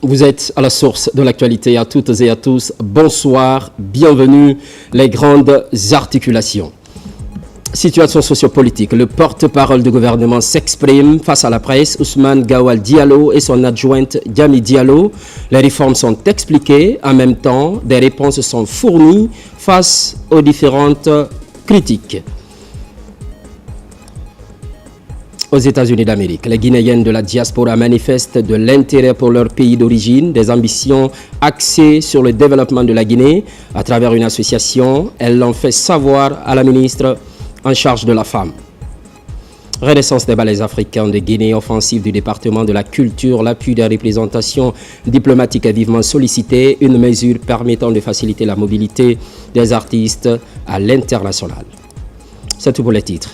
Vous êtes à la source de l'actualité à toutes et à tous. Bonsoir, bienvenue, les grandes articulations. Situation sociopolitique. Le porte-parole du gouvernement s'exprime face à la presse. Ousmane Gawal Diallo et son adjointe Diami Diallo. Les réformes sont expliquées. En même temps, des réponses sont fournies face aux différentes critiques. Aux États-Unis d'Amérique, les Guinéennes de la diaspora manifestent de l'intérêt pour leur pays d'origine, des ambitions axées sur le développement de la Guinée. À travers une association, elles l'ont fait savoir à la ministre en charge de la femme. Renaissance des ballets africains de Guinée, offensive du département de la culture, l'appui des représentations diplomatiques est vivement sollicité, une mesure permettant de faciliter la mobilité des artistes à l'international. C'est tout pour les titres.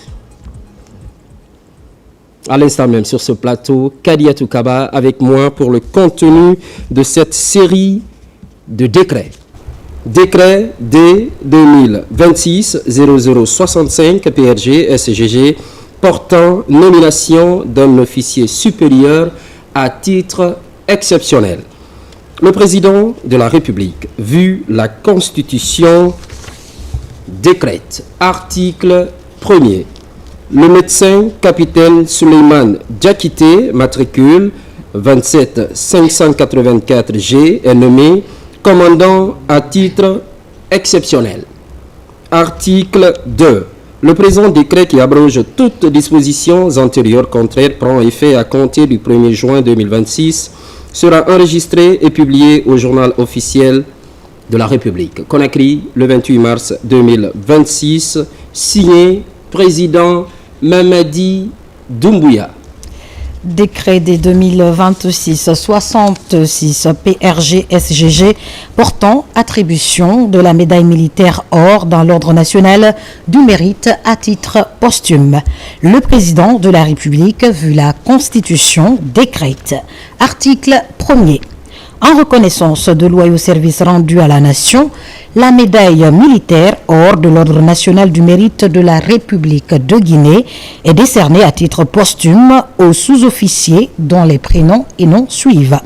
À l'instant même sur ce plateau, Kadiatou Kaba avec moi pour le contenu de cette série de décrets. Décret D 2026-0065 PRG SGG portant nomination d'un officier supérieur à titre exceptionnel. Le président de la République, vu la Constitution, décrète, article 1er. Le médecin capitaine Suleiman Diakité, matricule 27584G, est nommé commandant à titre exceptionnel. Article 2. Le présent décret qui abroge toutes dispositions antérieures contraires prend effet à compter du 1er juin 2026, sera enregistré et publié au journal officiel de la République. Conakry, le 28 mars 2026, signé président Mamadi Doumbouya. Décret des 2026-66 PRG-SGG portant attribution de la médaille militaire or dans l'ordre national du mérite à titre posthume. Le président de la République, vu la Constitution, décrète. Article 1er. En reconnaissance de loyaux services rendus à la nation, la médaille militaire or de l'ordre national du mérite de la République de Guinée est décernée à titre posthume aux sous-officiers dont les prénoms et noms suivent.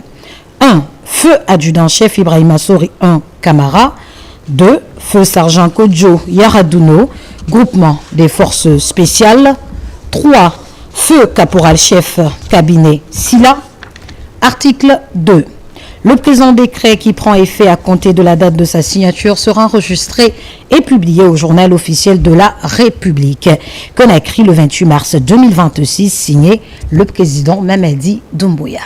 1. Feu adjudant-chef Ibrahima Sori 1 Camara. 2. Feu sergent Kodjo Yaradouno, groupement des forces spéciales. 3. Feu caporal-chef cabinet Silla. Article 2. Le présent décret qui prend effet à compter de la date de sa signature sera enregistré et publié au journal officiel de la République. Conakry, le 28 mars 2026, signé le président Mamadi Doumbouya.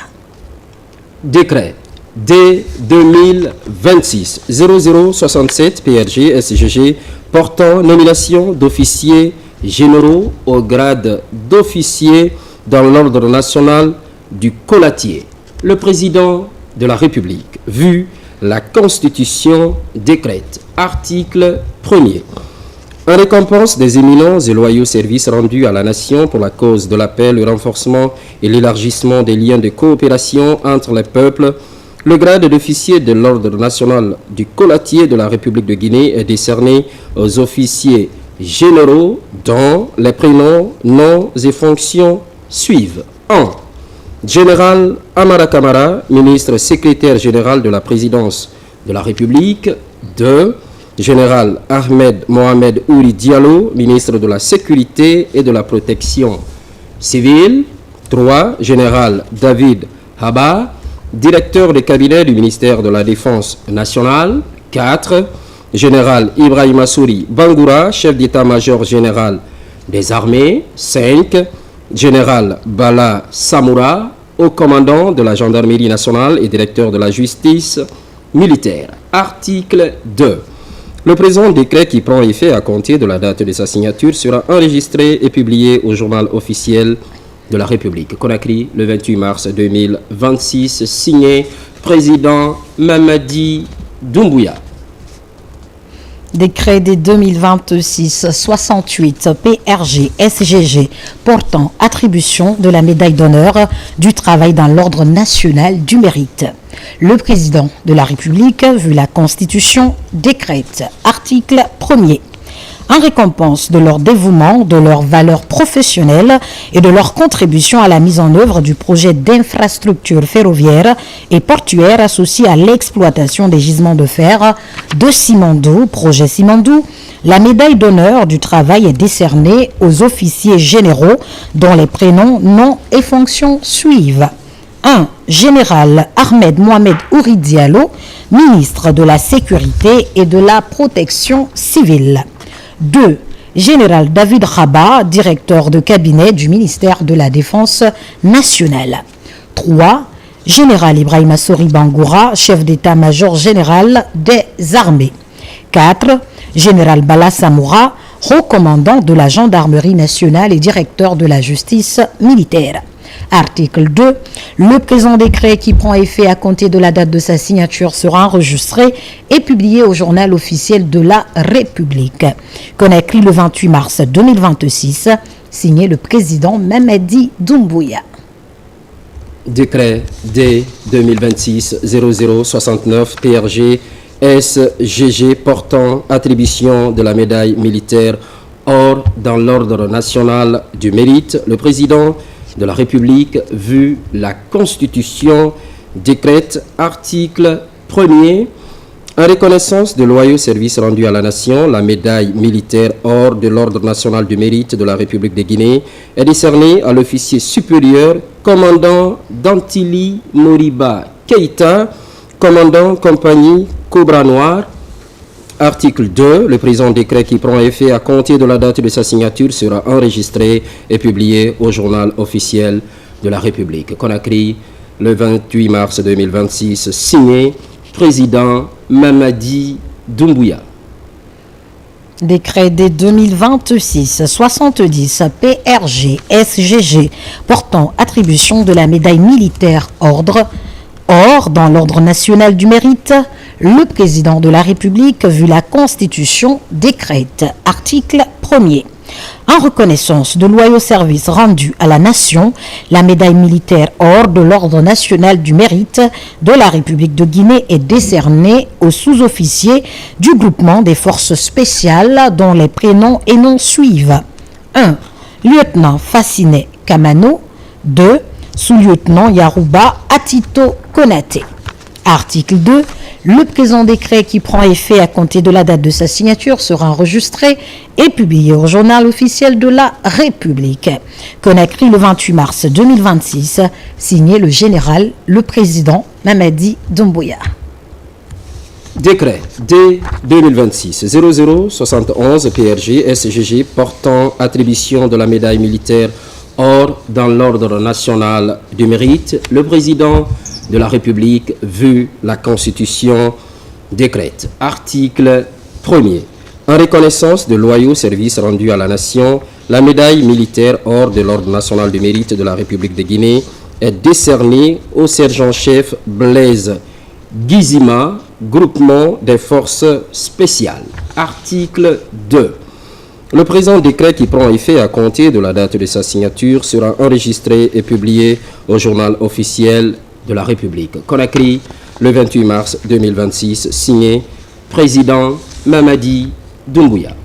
Décret D 2026-0067 PRG SGG portant nomination d'officiers généraux au grade d'officier dans l'ordre national du Colatier. Le président de la République, vu la Constitution, décrète. Article 1er. En récompense des éminents et loyaux services rendus à la nation pour la cause de la paix, le renforcement et l'élargissement des liens de coopération entre les peuples, le grade d'officier de l'ordre national du Colatier de la République de Guinée est décerné aux officiers généraux dont les prénoms, noms et fonctions suivent. 1. Général Amara Kamara, ministre secrétaire général de la présidence de la République. 2. Général Ahmed Mohamed Ouri Diallo, ministre de la Sécurité et de la Protection civile. 3. Général David Haba, directeur de cabinet du ministère de la Défense nationale. 4. Général Ibrahima Souri Bangoura, chef d'état-major général des armées. 5. Général Bala Samoura, haut commandant de la gendarmerie nationale et directeur de la justice militaire. Article 2. Le présent décret qui prend effet à compter de la date de sa signature sera enregistré et publié au journal officiel de la République. Conakry, le 28 mars 2026, signé président Mamadi Doumbouya. Décret des 2026-68 PRG-SGG portant attribution de la médaille d'honneur du travail dans l'ordre national du mérite. Le président de la République, vu la Constitution, décrète. Article 1er. en récompense de leur dévouement, de leurs valeurs professionnelles et de leur contribution à la mise en œuvre du projet d'infrastructure ferroviaire et portuaire associé à l'exploitation des gisements de fer de Simandou, projet Simandou. La médaille d'honneur du travail est décernée aux officiers généraux dont les prénoms, noms et fonctions suivent. 1. Général Ahmed Mohamed Ouri Diallo, ministre de la Sécurité et de la Protection civile. 2. Général David Rabat, directeur de cabinet du ministère de la Défense nationale. 3. Général Ibrahima Sori Bangoura, chef d'état-major général des armées. 4. Général Bala Samoura, haut commandant de la gendarmerie nationale et directeur de la justice militaire. Article 2. Le présent décret qui prend effet à compter de la date de sa signature sera enregistré et publié au journal officiel de la République. Conakry le 28 mars 2026, signé le président Mamadi Doumbouya. Décret D 2026-0069 PRG SGG portant attribution de la médaille militaire or dans l'ordre national du mérite. Le président de la République, vu la Constitution, décrète article 1er en reconnaissance de loyaux services rendus à la nation, la médaille militaire or de l'ordre national du mérite de la République de Guinée est décernée à l'officier supérieur commandant Dantili Moriba Keïta, commandant compagnie Cobra Noir. Article 2. Le présent décret qui prend effet à compter de la date de sa signature sera enregistré et publié au journal officiel de la République. Conakry, le 28 mars 2026, signé président Mamadi Doumbouya. Décret des 2026-70 PRG SGG portant attribution de la médaille militaire or dans l'ordre national du mérite. Le président de la République, vu la Constitution, décrète. Article 1er. En reconnaissance de loyaux services rendus à la nation, la médaille militaire or de l'ordre national du mérite de la République de Guinée est décernée aux sous-officiers du groupement des forces spéciales dont les prénoms et noms suivent. 1. Lieutenant Fassiné Kamano. 2. Sous-lieutenant Yarouba Atito Konaté. Article 2. Le présent décret qui prend effet à compter de la date de sa signature sera enregistré et publié au journal officiel de la République. Conakry le 28 mars 2026, signé le général, le président Mamadi Doumbouya. Décret D 2026-0071 PRG SGG portant attribution de la médaille militaire or dans l'ordre national du mérite. Le président de la République, vu la Constitution, décrète. Article 1er. En reconnaissance de loyaux services rendus à la nation, la médaille militaire or de l'ordre national du mérite de la République de Guinée est décernée au sergent-chef Blaise Gizima, groupement des forces spéciales. Article 2. Le présent décret qui prend effet à compter de la date de sa signature sera enregistré et publié au journal officiel de la République. Conakry, le 28 mars 2026, signé président Mamadi Doumbouya.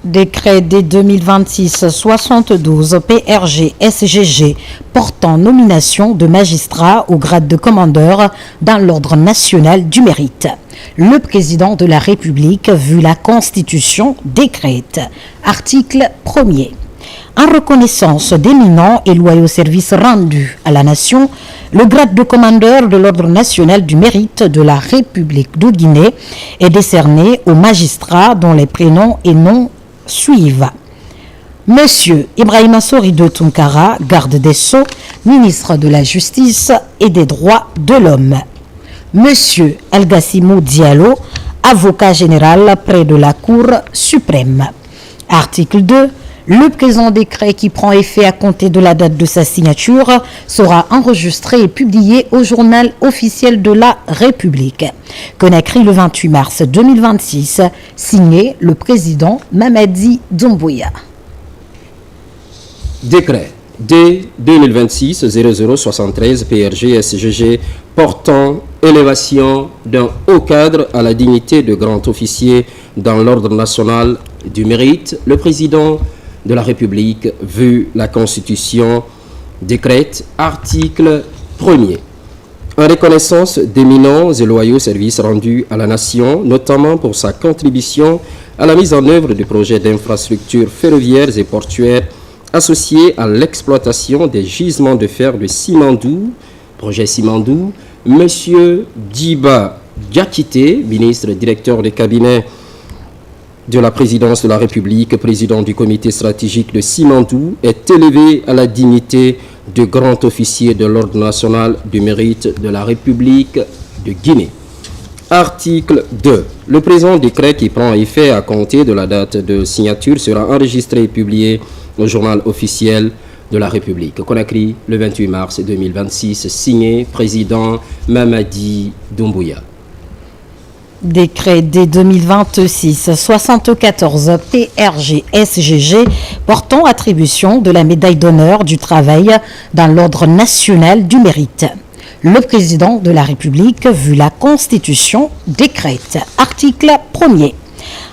Décret des 2026-72 PRG SGG portant nomination de magistrats au grade de commandeur dans l'ordre national du mérite. Le président de la République, vu la Constitution, décrète. Article 1er. En reconnaissance d'éminents et loyaux services rendus à la nation, le grade de commandeur de l'ordre national du mérite de la République de Guinée est décerné aux magistrats dont les prénoms et noms suivent. Monsieur Ibrahima Sori de Tunkara, garde des Sceaux, ministre de la Justice et des Droits de l'Homme. Monsieur Elgassimou Diallo, avocat général près de la Cour suprême. Article 2. Le présent décret qui prend effet à compter de la date de sa signature sera enregistré et publié au journal officiel de la République. Conakry le 28 mars 2026, signé le président Mamadi Doumbouya. Décret D 2026-0073 PRG-SGG portant élévation d'un haut cadre à la dignité de grand officier dans l'ordre national du mérite. Le président de la République, vu la Constitution, décrète article 1er. En reconnaissance d'éminents et loyaux services rendus à la nation, notamment pour sa contribution à la mise en œuvre du projet d'infrastructures ferroviaires et portuaires associés à l'exploitation des gisements de fer de Simandou, projet Simandou, M. Djiba Diakité, ministre directeur de cabinet de la présidence de la République, président du comité stratégique de Simandou, est élevé à la dignité de grand officier de l'ordre national du mérite de la République de Guinée. Article 2. Le présent décret qui prend effet à compter de la date de signature sera enregistré et publié au journal officiel de la République. Conakry, le 28 mars 2026, signé président Mamadi Doumbouya. Décret D 2026-74 PRG-SGG portant attribution de la médaille d'honneur du travail dans l'ordre national du mérite. Le président de la République, vu la Constitution, décrète. Article 1er.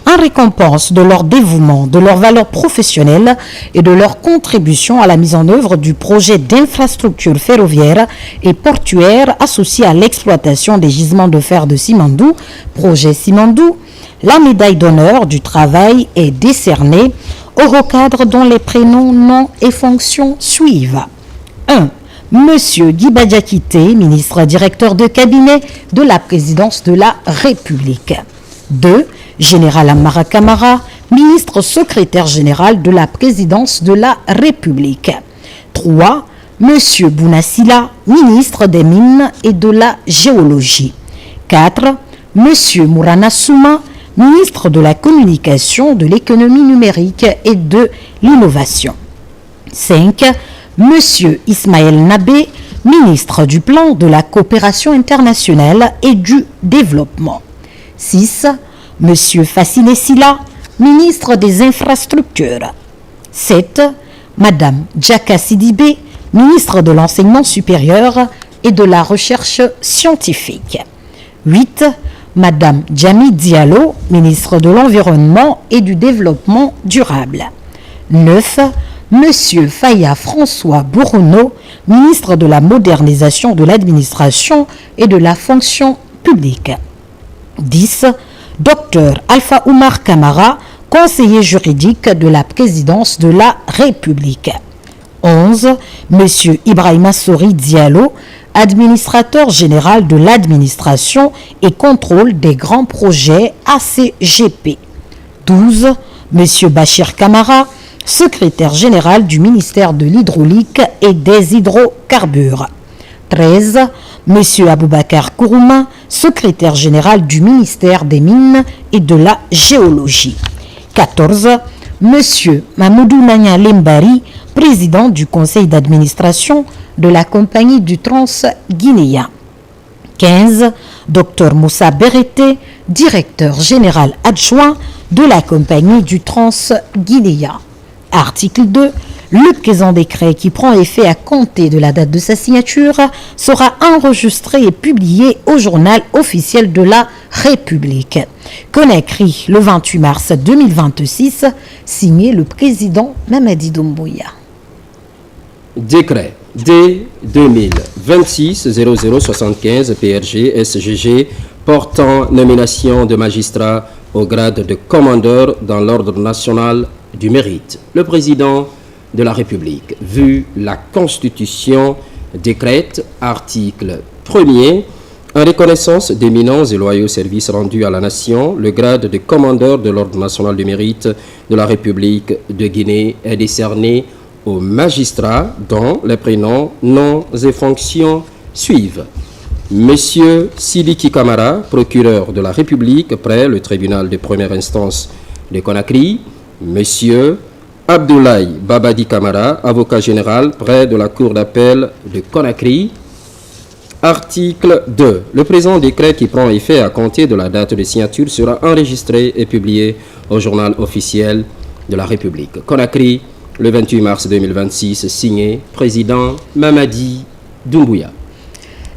En récompense de leur dévouement, de leur valeur professionnelle et de leur contribution à la mise en œuvre du projet d'infrastructure ferroviaire et portuaire associé à l'exploitation des gisements de fer de Simandou, projet Simandou, la médaille d'honneur du travail est décernée aux recadres dont les prénoms, noms et fonctions suivent. 1. Monsieur Djiba Diakité, ministre directeur de cabinet de la présidence de la République. 2. Général Amara Camara, ministre secrétaire général de la présidence de la République. 3. Monsieur Bounassila, ministre des Mines et de la Géologie. 4. Monsieur Mourana Souma, ministre de la Communication, de l'Économie numérique et de l'Innovation. 5. Monsieur Ismaël Nabé, ministre du Plan de la Coopération internationale et du Développement. 6. Monsieur Fassine Silla, ministre des Infrastructures. 7. Madame Djaka Sidibé, ministre de l'Enseignement supérieur et de la Recherche scientifique. 8. Madame Djami Diallo, ministre de l'Environnement et du Développement durable. 9. Monsieur Faya François Bourreau, ministre de la Modernisation de l'Administration et de la Fonction publique. 10. Docteur Alpha Oumar Kamara, conseiller juridique de la présidence de la République. 11. Monsieur Ibrahima Sori Diallo, administrateur général de l'administration et contrôle des grands projets ACGP. 12. Monsieur Bachir Kamara, secrétaire général du ministère de l'Hydraulique et des Hydrocarbures. 13. Monsieur Aboubakar Kourouma, secrétaire général du ministère des Mines et de la Géologie. 14. Monsieur Mamoudou Nanya Lembari, président du conseil d'administration de la compagnie du Trans-Guinéen. 15. Dr Moussa Berete, directeur général adjoint de la compagnie du Trans-Guinéen. Article 2. Le présent décret qui prend effet à compter de la date de sa signature sera enregistré et publié au journal officiel de la République. Conakry, le 28 mars 2026, signé le président Mamadi Doumbouya. Décret D 2026-0075 PRG-SGG portant nomination de magistrats au grade de commandeur dans l'ordre national du mérite. Le président de la République, vu la Constitution, décrète, article 1er, en reconnaissance d'éminents et loyaux services rendus à la nation, le grade de commandeur de l'ordre national du mérite de la République de Guinée est décerné aux magistrats dont les prénoms, noms et fonctions suivent. Monsieur Sidiki Kamara, procureur de la République près le tribunal de première instance de Conakry. Monsieur Abdoulaye Babadi Kamara, avocat général près de la Cour d'appel de Conakry. Article 2. Le présent décret qui prend effet à compter de la date de signature sera enregistré et publié au journal officiel de la République. Conakry, le 28 mars 2026, signé président Mamadi Doumbouya.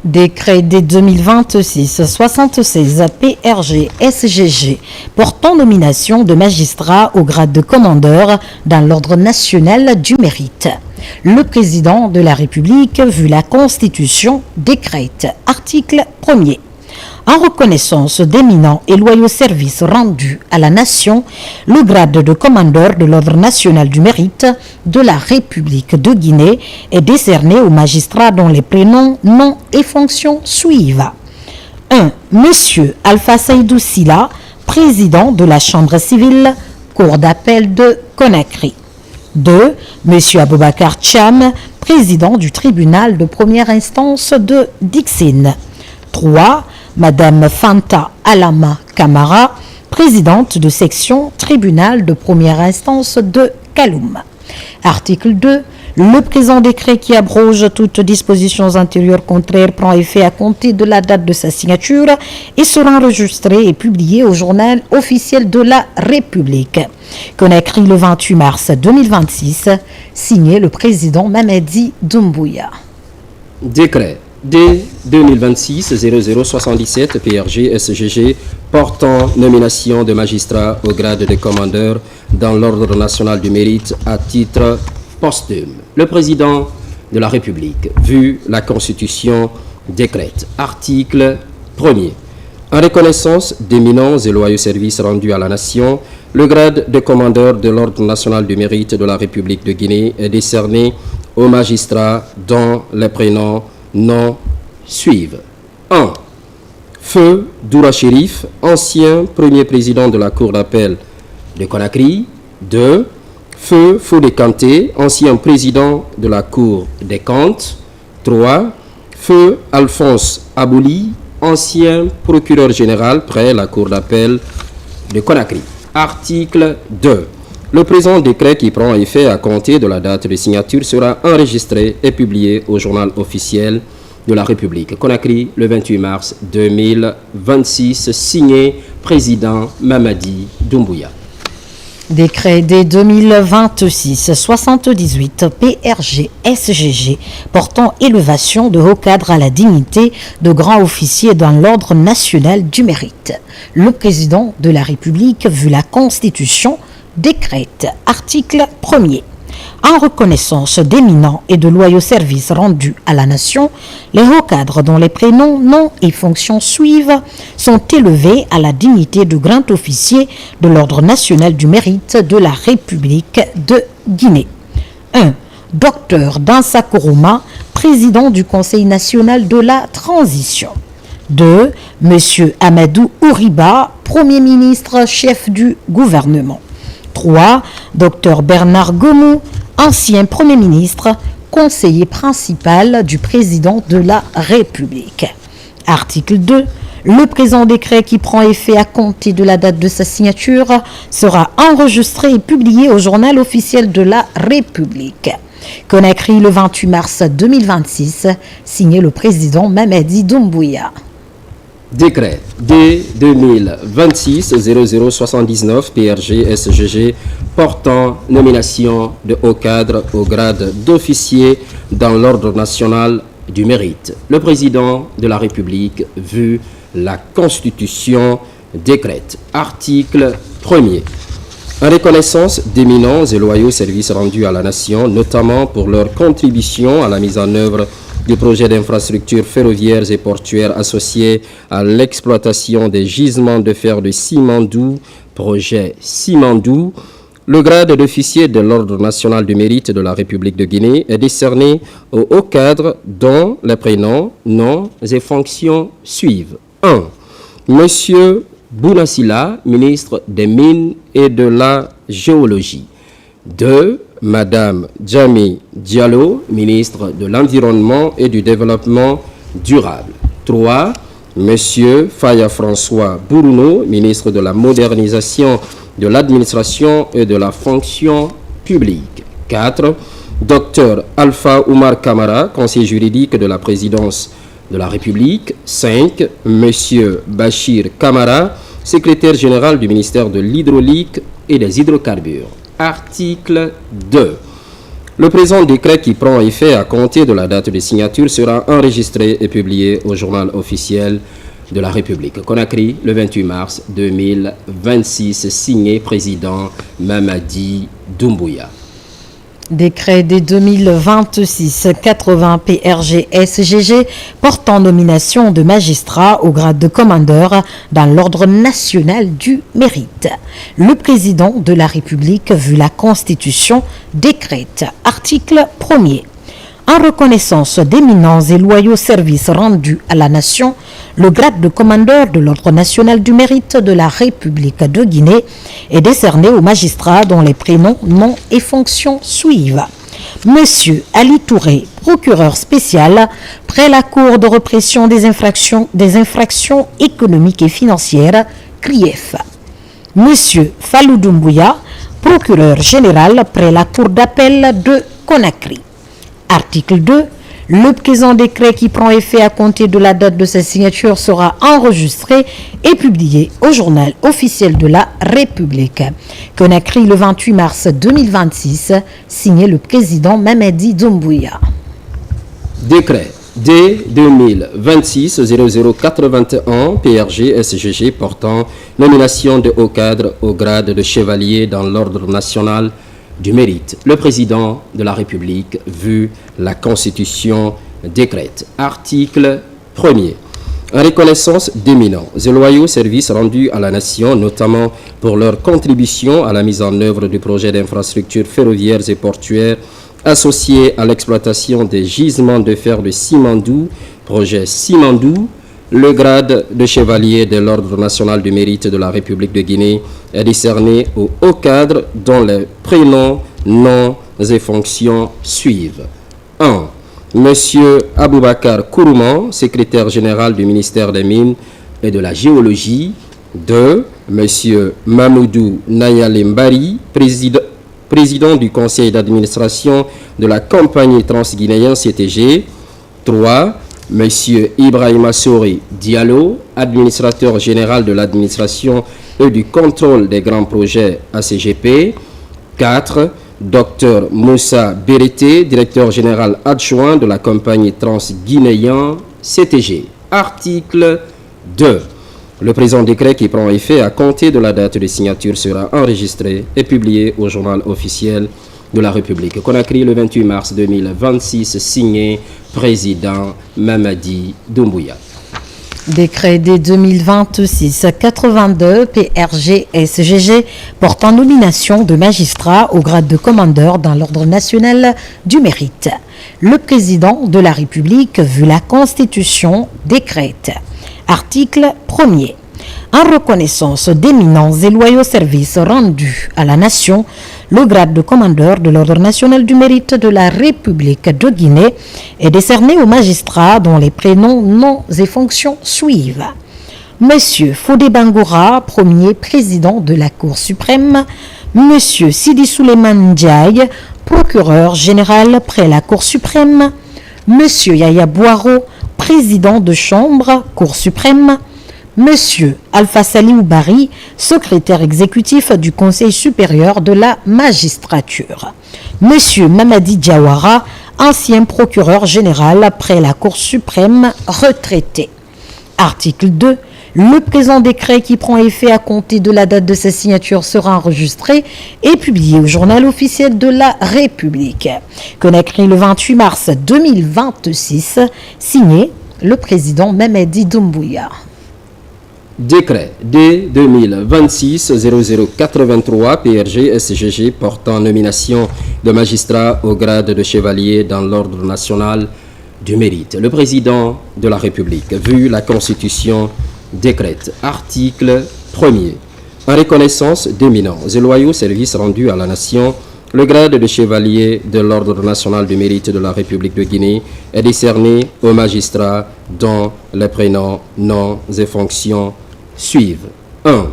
Décret des 2026-76 PRG SGG portant nomination de magistrats au grade de commandeur dans l'ordre national du mérite. Le président de la République, vu la Constitution, décrète, article 1er. En reconnaissance d'éminents et loyaux services rendus à la nation, le grade de commandeur de l'ordre national du mérite de la République de Guinée est décerné aux magistrats dont les prénoms, noms et fonctions suivent. 1. Monsieur Alpha Seydou Silla, président de la Chambre civile, Cour d'appel de Conakry. 2. Monsieur Aboubakar Cham, président du tribunal de première instance de Dixine. 3. Madame Fanta Alama Kamara, présidente de section tribunal de première instance de Kaloum. Article 2. Le présent décret qui abroge toutes dispositions antérieures contraires prend effet à compter de la date de sa signature et sera enregistré et publié au journal officiel de la République. Conakry le 28 mars 2026, signé le président Mamadi Doumbouya. Décret D 2026-0077 PRG SGG portant nomination de magistrats au grade de commandeur dans l'ordre national du mérite à titre posthume. Le président de la République, vu la Constitution, décrète. Article 1er. En reconnaissance d'éminents et loyaux services rendus à la nation, le grade de commandeur de l'ordre national du mérite de la République de Guinée est décerné aux magistrats dont les prénoms noms suivent. 1. Feu Doura Chérif, ancien premier président de la Cour d'appel de Conakry. 2. Feu Fodé Kanté, ancien président de la Cour des comptes. 3. Feu Alphonse Abouli, ancien procureur général près la Cour d'appel de Conakry. Article 2. Le présent décret qui prend effet à compter de la date de signature sera enregistré et publié au journal officiel de la République. Conakry, le 28 mars 2026, signé président Mamadi Doumbouya. Décret des 2026-78 PRG SGG portant élévation de haut cadre à la dignité de grand officier dans l'ordre national du mérite. Le président de la République, vu la Constitution, décrète, article 1er. En reconnaissance d'éminents et de loyaux services rendus à la nation, les hauts cadres dont les prénoms, noms et fonctions suivent sont élevés à la dignité de grand officier de l'ordre national du mérite de la République de Guinée. 1. Docteur Dansa Kourouma, président du Conseil national de la transition. 2. Monsieur Amadou Ouriba, Premier ministre, chef du gouvernement. 3. Dr Bernard Gomou, ancien Premier ministre, conseiller principal du président de la République. Article 2. Le présent décret qui prend effet à compter de la date de sa signature sera enregistré et publié au journal officiel de la République. Conakry le 28 mars 2026, signé le président Mamadi Doumbouya. Décret D 2026-0079 PRG SGG portant nomination de haut cadre au grade d'officier dans l'ordre national du mérite. Le président de la République, vu la Constitution, décrète. Article 1er. En reconnaissance d'éminents et loyaux services rendus à la nation, notamment pour leur contribution à la mise en œuvre du projet d'infrastructures ferroviaires et portuaires associés à l'exploitation des gisements de fer de Simandou, projet Simandou, le grade d'officier de l'Ordre national du mérite de la République de Guinée est décerné aux hauts cadres dont les prénoms, noms et fonctions suivent. 1. Monsieur Bounassila, ministre des Mines et de la Géologie. 2. Madame Djami Diallo, ministre de l'Environnement et du Développement durable. 3. Monsieur Faya François Bourouno, ministre de la Modernisation de l'Administration et de la Fonction publique. 4. Docteur Alpha Oumar Kamara, conseiller juridique de la présidence de la République. 5. Monsieur Bachir Kamara, secrétaire général du ministère de l'Hydraulique et des Hydrocarbures. Article 2. Le présent décret qui prend effet à compter de la date de signature sera enregistré et publié au journal officiel de la République. Conakry, le 28 mars 2026, signé président Mamadi Doumbouya. Décret des 2026-80 PRG-SGG portant nomination de magistrats au grade de commandeur dans l'ordre national du mérite. Le président de la République, vu la Constitution, décrète, article 1er. En reconnaissance d'éminents et loyaux services rendus à la nation, le grade de commandeur de l'ordre national du mérite de la République de Guinée est décerné aux magistrats dont les prénoms, noms et fonctions suivent. Monsieur Ali Touré, procureur spécial près la Cour de répression des infractions économiques et financières, CRIEF. Monsieur Fallou Doumbouya, procureur général près la Cour d'appel de Conakry. Article 2. Le présent décret qui prend effet à compter de la date de sa signature sera enregistré et publié au journal officiel de la République. Conakry, le 28 mars 2026, signé le président Mamadi Doumbouya. Décret D 2026-0081 PRG-SGG portant nomination de haut cadre au grade de chevalier dans l'ordre national du mérite. Le président de la République, vu la Constitution, décrète. Article 1er. En reconnaissance d'éminents et loyaux services rendus à la nation, notamment pour leur contribution à la mise en œuvre du projet d'infrastructures ferroviaires et portuaires associés à l'exploitation des gisements de fer de Simandou, projet Simandou, le grade de chevalier de l'Ordre national du mérite de la République de Guinée est décerné au haut cadre dont les prénoms, noms et fonctions suivent. 1. Monsieur Aboubakar Kourouman, secrétaire général du ministère des Mines et de la Géologie. 2. Monsieur Mamoudou Nayale Mbari, président du conseil d'administration de la compagnie transguinéenne CTG. 3. Monsieur Ibrahima Sori Diallo, administrateur général de l'administration et du contrôle des grands projets ACGP. 4. Dr Moussa Berete, directeur général adjoint de la compagnie transguinéenne CTG. Article 2. Le présent décret qui prend effet à compter de la date de signature sera enregistré et publié au journal officiel de la République. Conakry, le 28 mars 2026, signé président Mamadi Doumbouya. Décret des 2026-82 PRG-SGG portant nomination de magistrats au grade de commandeur dans l'ordre national du mérite. Le président de la République, vu la Constitution, décrète. Article 1er. En reconnaissance d'éminents et loyaux services rendus à la nation, le grade de commandeur de l'Ordre national du mérite de la République de Guinée est décerné aux magistrats dont les prénoms, noms et fonctions suivent. Monsieur Fodé Bangoura, premier président de la Cour suprême. Monsieur Sidi Souleymane Ndiaye, procureur général près la Cour suprême. Monsieur Yaya Boiro, président de chambre, Cour suprême. Monsieur Alpha Salih Bari, secrétaire exécutif du Conseil supérieur de la magistrature. Monsieur Mamadi Diawara, ancien procureur général près la Cour suprême, retraité. Article 2. Le présent décret qui prend effet à compter de la date de sa signature sera enregistré et publié au journal officiel de la République. Conakry, le 28 mars 2026, signé le président Mamadi Doumbouya. Décret D 2026-0083 PRG-SGG portant nomination de magistrats au grade de chevalier dans l'ordre national du mérite. Le président de la République, vu la Constitution, décrète. Article 1er. En reconnaissance d'éminents et loyaux services rendus à la nation, le grade de chevalier de l'Ordre national du mérite de la République de Guinée est décerné aux magistrats dont les prénoms, noms et fonctions suivent. 1.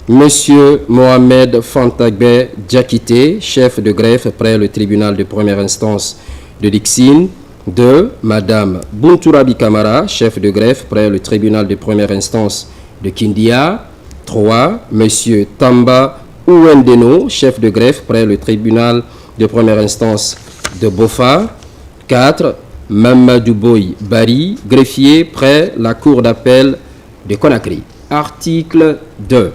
Monsieur Mohamed Fantagbe Diakité, chef de greffe près le tribunal de première instance de Dixine. 2. Madame Buntourabi Kamara, chef de greffe près le tribunal de première instance de Kindia. 3. Monsieur Tamba Ouendeno, chef de greffe près le tribunal de première instance de Bofa. 4. Mamadou Boy Bari, greffier près la cour d'appel de Conakry. Article 2.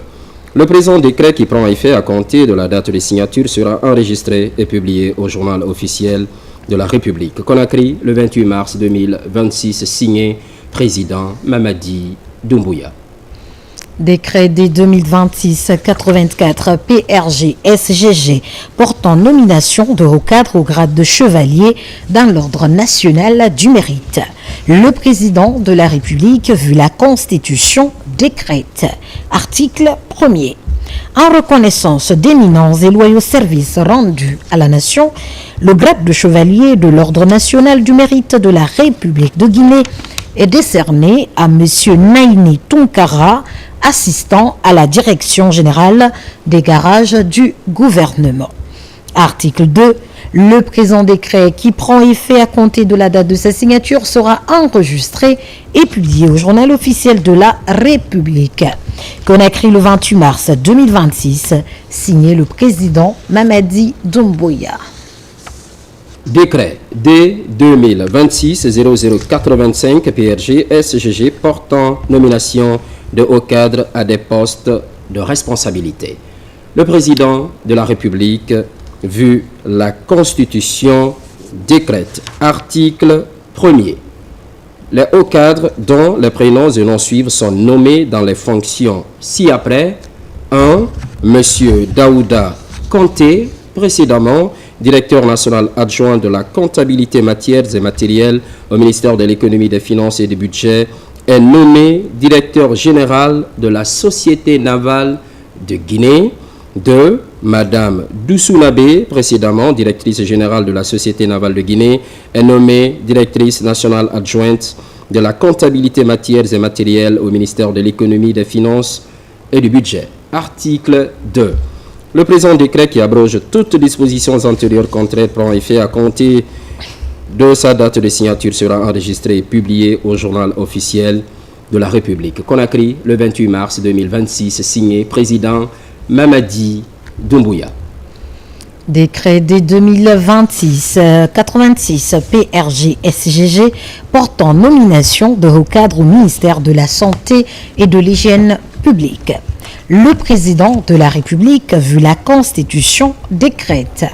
Le présent décret qui prend effet à compter de la date de signature sera enregistré et publié au journal officiel de la République. Conakry, le 28 mars 2026, signé président Mamadi Doumbouya. Décret des 2026-84 PRG-SGG portant nomination de haut cadre au grade de chevalier dans l'ordre national du mérite. Le président de la République, vu la Constitution, décrète. Article 1er. En reconnaissance d'éminents et loyaux services rendus à la nation, le grade de chevalier de l'ordre national du mérite de la République de Guinée est décerné à M. Naini Tunkara, assistant à la direction générale des garages du gouvernement. Article 2. Le présent décret qui prend effet à compter de la date de sa signature sera enregistré et publié au journal officiel de la République. Conakry, le 28 mars 2026, signé le président Mamadi Doumbouya. Décret D 2026-0085 PRG-SGG portant nomination de hauts cadres à des postes de responsabilité. Le président de la République, vu la Constitution, décrète. Article 1er. Les hauts cadres dont les prénoms et noms suivent sont nommés dans les fonctions ci-après. 1. Monsieur Daouda Kanté, précédemment directeur national adjoint de la comptabilité matières et matériels au ministère de l'économie, des finances et du budget, est nommé directeur général de la Société navale de Guinée. 2. Madame Doussounabe, précédemment directrice générale de la Société navale de Guinée, est nommée directrice nationale adjointe de la comptabilité matières et matériels au ministère de l'économie, des finances et du budget. Article 2. Le présent décret qui abroge toutes dispositions antérieures contraires prend effet à compter de sa date de signature sera enregistré et publié au journal officiel de la République. Conakry, le 28 mars 2026, signé président Mamadi Doumbouya. Décret des 2026-86 PRG-SGG portant nomination de haut cadre au ministère de la Santé et de l'Hygiène publique. Le président de la République, vu la Constitution, décrète.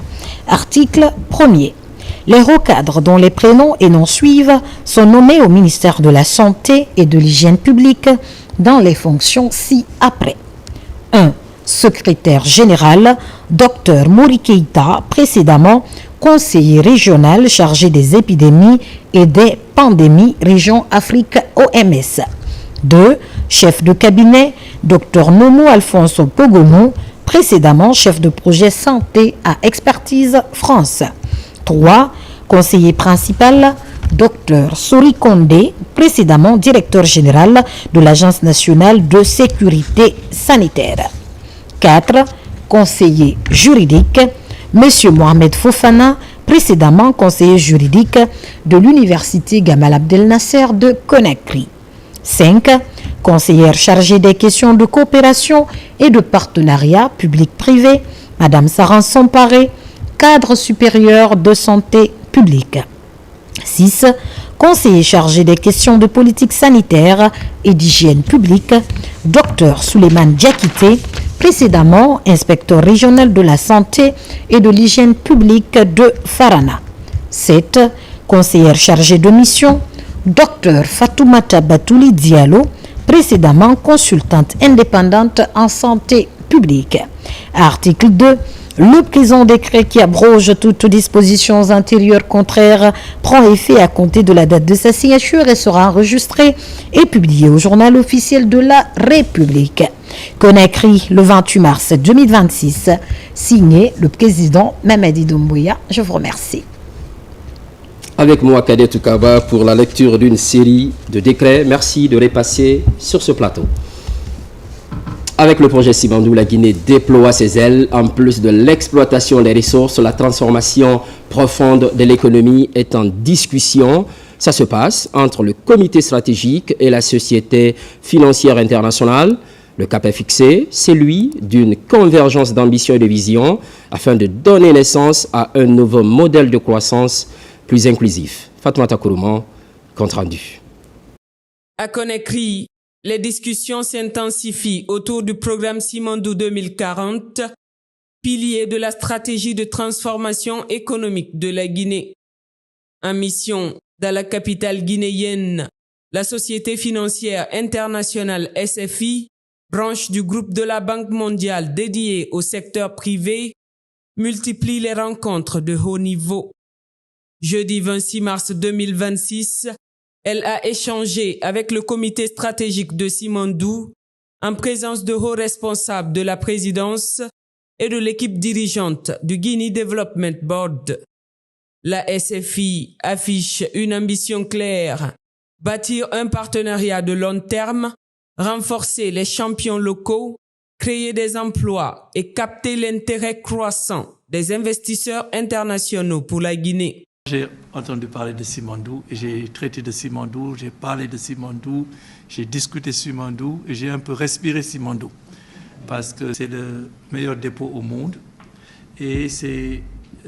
Article 1er. Les hauts cadres dont les prénoms et noms suivent sont nommés au ministère de la Santé et de l'Hygiène publique dans les fonctions ci-après. 1. Secrétaire général, Dr Mori Keïta, précédemment conseiller régional chargé des épidémies et des pandémies, région Afrique OMS. 2. Chef de cabinet, Dr Nomo Alfonso Pogomo, précédemment chef de projet santé à Expertise France. 3. Conseiller principal, Dr Sori Kondé, précédemment directeur général de l'Agence nationale de sécurité sanitaire. 4. Conseiller juridique, M. Mohamed Fofana, précédemment conseiller juridique de l'Université Gamal Abdel Nasser de Conakry. 5. Conseillère chargée des questions de coopération et de partenariat public-privé, Mme Saran Samparé, cadre supérieur de santé publique. 6. Conseiller chargé des questions de politique sanitaire et d'hygiène publique, Dr Souleymane Diakité, précédemment inspecteur régional de la santé et de l'hygiène publique de Farana. 7. Conseillère chargée de mission, Dr Fatoumata Batouli Diallo, précédemment consultante indépendante en santé publique. Article 2. Le présent décret qui abroge toutes dispositions antérieures contraires prend effet à compter de la date de sa signature et sera enregistré et publié au journal officiel de la République. Conakry, le 28 mars 2026, signé le président Mamadi Doumbouya. Je vous remercie. Avec moi, Kadet Toukaba, pour la lecture d'une série de décrets. Merci de repasser sur ce plateau. Avec le projet Simandou, la Guinée déploie ses ailes. En plus de l'exploitation des ressources, la transformation profonde de l'économie est en discussion. Ça se passe entre le comité stratégique et la société financière internationale. Le cap est fixé, celui d'une convergence d'ambition et de vision afin de donner naissance à un nouveau modèle de croissance plus inclusif. Fatoumata Kourouman, compte rendu. À Conakry, les discussions s'intensifient autour du programme Simandou 2040, pilier de la stratégie de transformation économique de la Guinée. En mission dans la capitale guinéenne, la Société financière internationale SFI, branche du groupe de la Banque mondiale dédiée au secteur privé, multiplie les rencontres de haut niveau. Jeudi 26 mars 2026, elle a échangé avec le comité stratégique de Simandou en présence de hauts responsables de la présidence et de l'équipe dirigeante du Guinea Development Board. La SFI affiche une ambition claire, bâtir un partenariat de long terme, renforcer les champions locaux, créer des emplois et capter l'intérêt croissant des investisseurs internationaux pour la Guinée. J'ai entendu parler de Simandou, j'ai traité de Simandou, j'ai parlé de Simandou, j'ai discuté Simandou et j'ai un peu respiré Simandou parce que c'est le meilleur dépôt au monde et c'est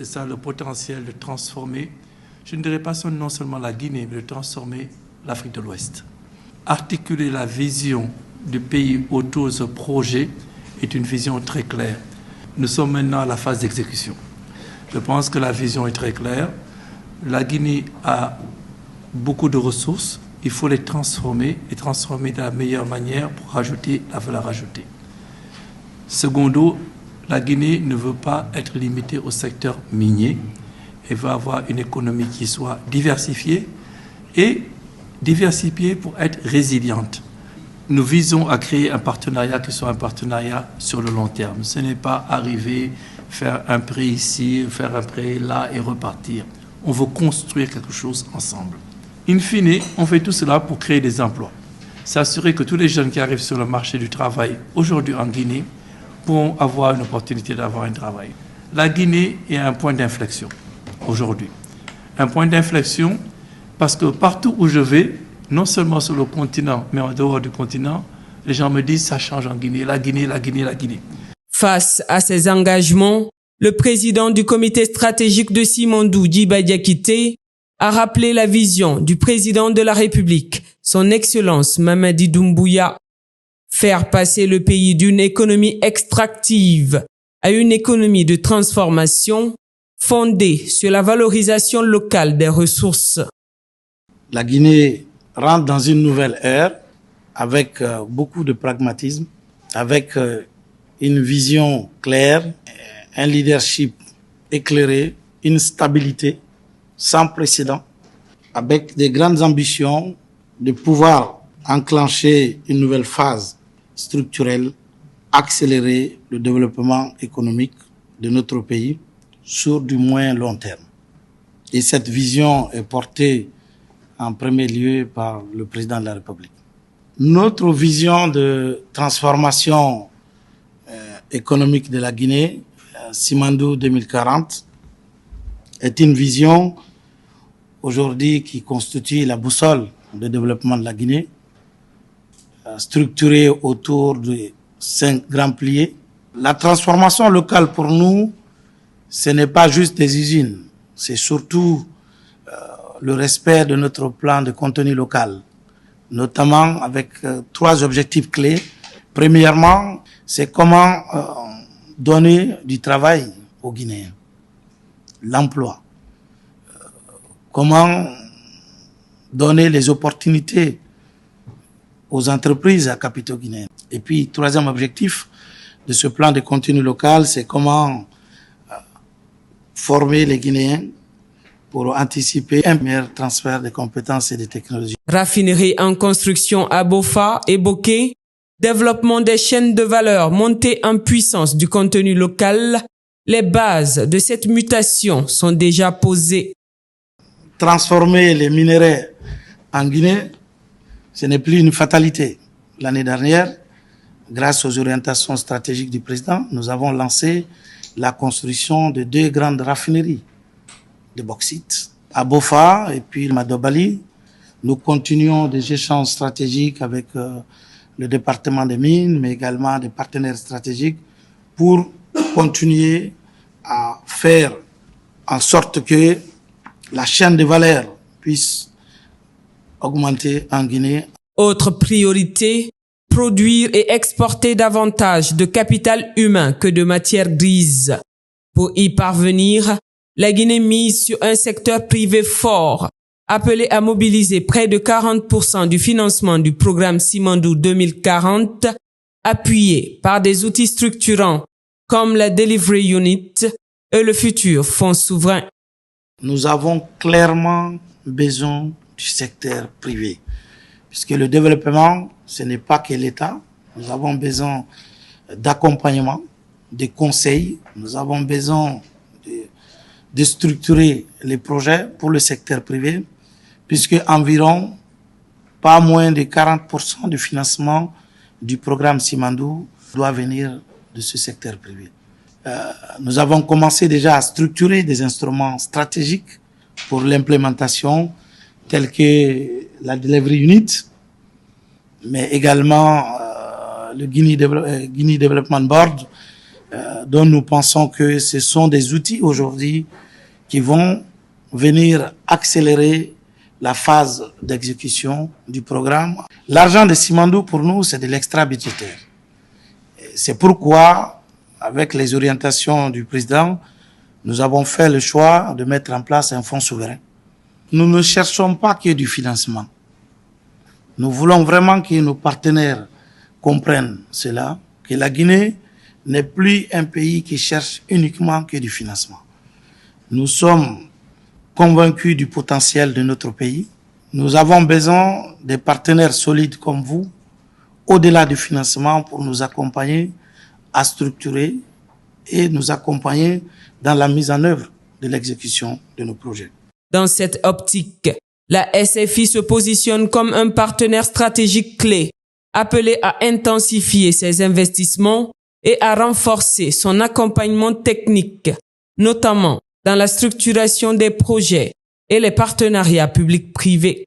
ça le potentiel de transformer, je ne dirais pas non seulement la Guinée, mais de transformer l'Afrique de l'Ouest. Articuler la vision du pays autour de ce projet est une vision très claire. Nous sommes maintenant à la phase d'exécution. Je pense que la vision est très claire. La Guinée a beaucoup de ressources, il faut les transformer et transformer de la meilleure manière pour rajouter la valeur ajoutée. Secondo, la Guinée ne veut pas être limitée au secteur minier, elle veut avoir une économie qui soit diversifiée et diversifiée pour être résiliente. Nous visons à créer un partenariat qui soit un partenariat sur le long terme. Ce n'est pas arriver, faire un prêt ici, faire un prêt là et repartir. On veut construire quelque chose ensemble. In fine, on fait tout cela pour créer des emplois. S'assurer que tous les jeunes qui arrivent sur le marché du travail aujourd'hui en Guinée pourront avoir une opportunité d'avoir un travail. La Guinée est à un point d'inflexion aujourd'hui. Un point d'inflexion parce que partout où je vais, non seulement sur le continent, mais en dehors du continent, les gens me disent ça change en Guinée, la Guinée, la Guinée, la Guinée. Face à ces engagements, le président du comité stratégique de Simandou, Djiba Diakité, a rappelé la vision du président de la République, son Excellence Mamadi Doumbouya. Faire passer le pays d'une économie extractive à une économie de transformation fondée sur la valorisation locale des ressources. La Guinée rentre dans une nouvelle ère avec beaucoup de pragmatisme, avec une vision claire, un leadership éclairé, une stabilité sans précédent, avec des grandes ambitions de pouvoir enclencher une nouvelle phase structurelle, accélérer le développement économique de notre pays sur du moins long terme. Et cette vision est portée en premier lieu par le président de la République. Notre vision de transformation économique de la Guinée, Simandou 2040, est une vision aujourd'hui qui constitue la boussole de développement de la Guinée, structurée autour de 5 grands piliers. La transformation locale pour nous, ce n'est pas juste des usines, c'est surtout le respect de notre plan de contenu local, notamment avec 3 objectifs clés. Premièrement, c'est comment donner du travail aux Guinéens, l'emploi, comment donner les opportunités aux entreprises à capitaux guinéens. Et puis, 3e objectif de ce plan de contenu local, c'est comment former les Guinéens pour anticiper un meilleur transfert de compétences et de technologies. Raffinerie en construction à Bofa et Boké, développement des chaînes de valeur, montée en puissance du contenu local, les bases de cette mutation sont déjà posées. Transformer les minerais en Guinée, ce n'est plus une fatalité. L'année dernière, grâce aux orientations stratégiques du président, nous avons lancé la construction de 2 grandes raffineries de bauxite à Bofa et puis Madobali. Nous continuons des échanges stratégiques avec le département des mines, mais également des partenaires stratégiques pour continuer à faire en sorte que la chaîne de valeur puisse augmenter en Guinée. Autre priorité, produire et exporter davantage de capital humain que de matières grises. Pour y parvenir, la Guinée mise sur un secteur privé fort, appelé à mobiliser près de 40% du financement du programme Simandou 2040, appuyé par des outils structurants comme la Delivery Unit et le futur Fonds souverain. Nous avons clairement besoin du secteur privé, puisque le développement, ce n'est pas que l'État. Nous avons besoin d'accompagnement, de conseils. Nous avons besoin de structurer les projets pour le secteur privé, puisque environ pas moins de 40% du financement du programme Simandou doit venir de ce secteur privé. Nous avons commencé déjà à structurer des instruments stratégiques pour l'implémentation, tels que la Delivery Unit, mais également le Guinea Development Board, dont nous pensons que ce sont des outils aujourd'hui qui vont venir accélérer la phase d'exécution du programme. L'argent de Simandou, pour nous, c'est de l'extra-budgétaire. C'est pourquoi, avec les orientations du président, nous avons fait le choix de mettre en place un fonds souverain. Nous ne cherchons pas que du financement. Nous voulons vraiment que nos partenaires comprennent cela, que la Guinée n'est plus un pays qui cherche uniquement que du financement. Nous sommes convaincus du potentiel de notre pays. Nous avons besoin des partenaires solides comme vous, au-delà du financement, pour nous accompagner à structurer et nous accompagner dans la mise en œuvre de l'exécution de nos projets. Dans cette optique, la SFI se positionne comme un partenaire stratégique clé, appelé à intensifier ses investissements et à renforcer son accompagnement technique, notamment dans la structuration des projets et les partenariats publics-privés.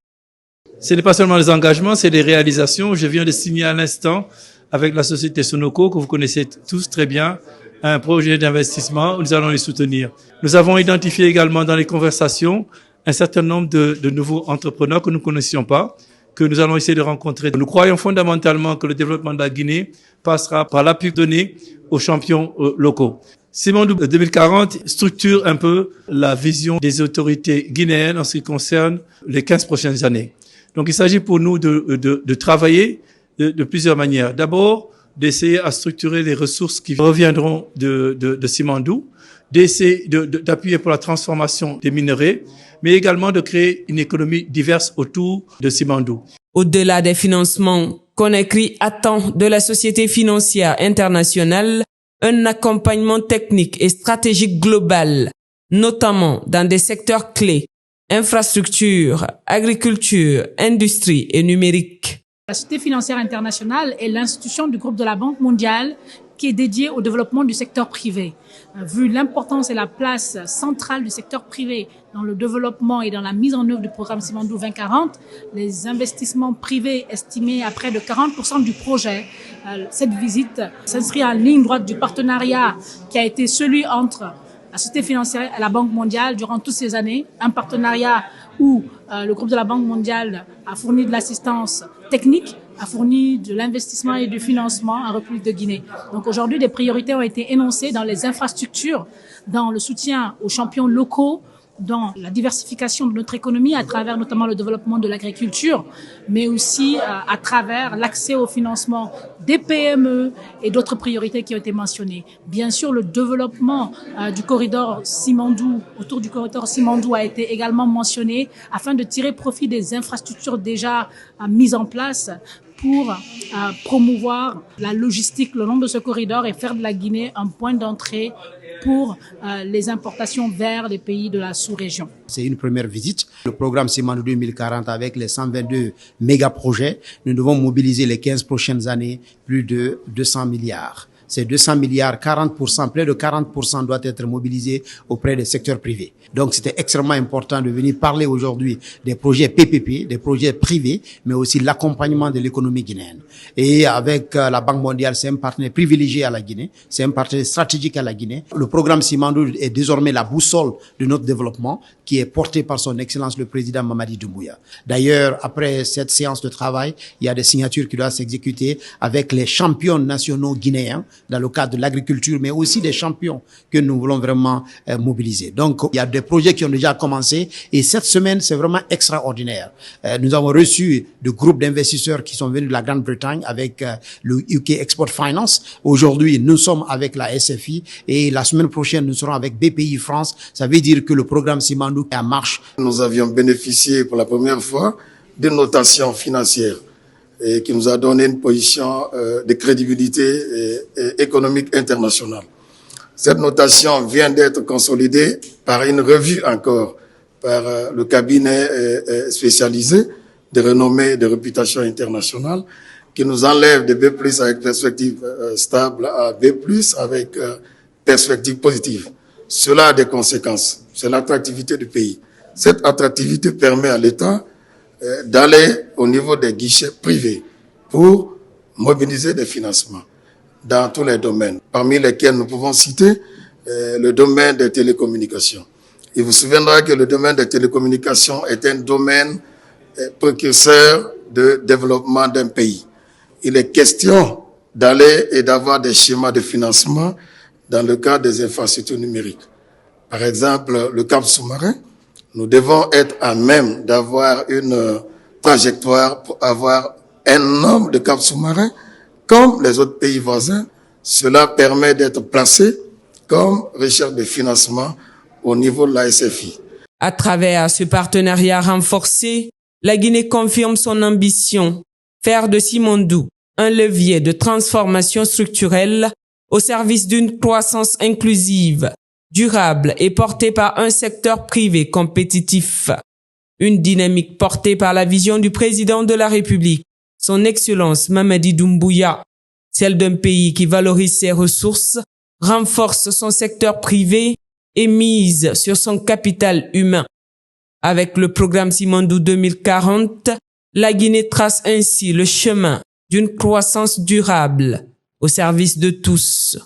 Ce n'est pas seulement les engagements, c'est des réalisations. Je viens de signer à l'instant avec la société Sonoco, que vous connaissez tous très bien, un projet d'investissement où nous allons les soutenir. Nous avons identifié également dans les conversations un certain nombre de nouveaux entrepreneurs que nous ne connaissions pas, que nous allons essayer de rencontrer. Nous croyons fondamentalement que le développement de la Guinée passera par l'appui donné aux champions locaux. Simandou 2040 structure un peu la vision des autorités guinéennes en ce qui concerne les 15 prochaines années. Donc il s'agit pour nous de travailler de plusieurs manières. D'abord, d'essayer à structurer les ressources qui reviendront de Simandou, d'essayer d'appuyer pour la transformation des minerais, mais également de créer une économie diverse autour de Simandou. Au-delà des financements, Conakry attend de la société financière internationale un accompagnement technique et stratégique global, notamment dans des secteurs clés, infrastructure, agriculture, industrie et numérique. La Société financière internationale est l'institution du groupe de la Banque mondiale qui est dédiée au développement du secteur privé. Vu l'importance et la place centrale du secteur privé dans le développement et dans la mise en œuvre du programme Simandou 2040, les investissements privés estimés à près de 40% du projet, cette visite s'inscrit en ligne droite du partenariat qui a été celui entre la Société financière et la Banque mondiale durant toutes ces années, un partenariat où le groupe de la Banque mondiale a fourni de l'assistance technique, a fourni de l'investissement et du financement en République de Guinée. Donc aujourd'hui, des priorités ont été énoncées dans les infrastructures, dans le soutien aux champions locaux, dans la diversification de notre économie à travers notamment le développement de l'agriculture, mais aussi à travers l'accès au financement des PME et d'autres priorités qui ont été mentionnées. Bien sûr, le développement du corridor Simandou, autour du corridor Simandou a été également mentionné afin de tirer profit des infrastructures déjà mises en place pour promouvoir la logistique le long de ce corridor et faire de la Guinée un point d'entrée pour les importations vers les pays de la sous-région. C'est une première visite. Le programme Simandou 2040 avec les 122 méga-projets, nous devons mobiliser les 15 prochaines années plus de 200 milliards. ces 200 milliards, 40%, près de 40% doit être mobilisé auprès des secteurs privés. Donc c'était extrêmement important de venir parler aujourd'hui des projets PPP, des projets privés, mais aussi l'accompagnement de l'économie guinéenne. Et avec la Banque mondiale, c'est un partenaire privilégié à la Guinée, c'est un partenaire stratégique à la Guinée. Le programme Simandou est désormais la boussole de notre développement, qui est porté par son Excellence le Président Mamadi Doumbouya. D'ailleurs, après cette séance de travail, il y a des signatures qui doivent s'exécuter avec les champions nationaux guinéens dans le cadre de l'agriculture, mais aussi des champions que nous voulons vraiment mobiliser. Donc, il y a des projets qui ont déjà commencé et cette semaine, c'est vraiment extraordinaire. Nous avons reçu de groupes d'investisseurs qui sont venus de la Grande-Bretagne avec le UK Export Finance. Aujourd'hui, nous sommes avec la SFI et la semaine prochaine, nous serons avec BPI France. Ça veut dire que le programme Simandou est en marche. Nous avions bénéficié pour la première fois d'une notation financière et qui nous a donné une position de crédibilité économique internationale. Cette notation vient d'être consolidée par une revue encore par le cabinet spécialisé de renommée et de réputation internationale qui nous enlève de B+ avec perspective stable à B+ avec perspective positive. Cela a des conséquences. C'est l'attractivité du pays. Cette attractivité permet à l'État d'aller au niveau des guichets privés pour mobiliser des financements dans tous les domaines, parmi lesquels nous pouvons citer le domaine des télécommunications. Il vous souviendra que le domaine des télécommunications est un domaine précurseur de développement d'un pays. Il est question d'aller et d'avoir des schémas de financement dans le cadre des infrastructures numériques. Par exemple, le câble sous-marin, nous devons être à même d'avoir une trajectoire pour avoir un nombre de câbles sous-marins comme les autres pays voisins. Cela permet d'être placé comme recherche de financement au niveau de la SFI. À travers ce partenariat renforcé, la Guinée confirme son ambition, faire de Simandou un levier de transformation structurelle au service d'une croissance inclusive, durable et portée par un secteur privé compétitif. Une dynamique portée par la vision du président de la République, son Excellence Mamadi Doumbouya, celle d'un pays qui valorise ses ressources, renforce son secteur privé et mise sur son capital humain. Avec le programme Simandou 2040, la Guinée trace ainsi le chemin d'une croissance durable au service de tous.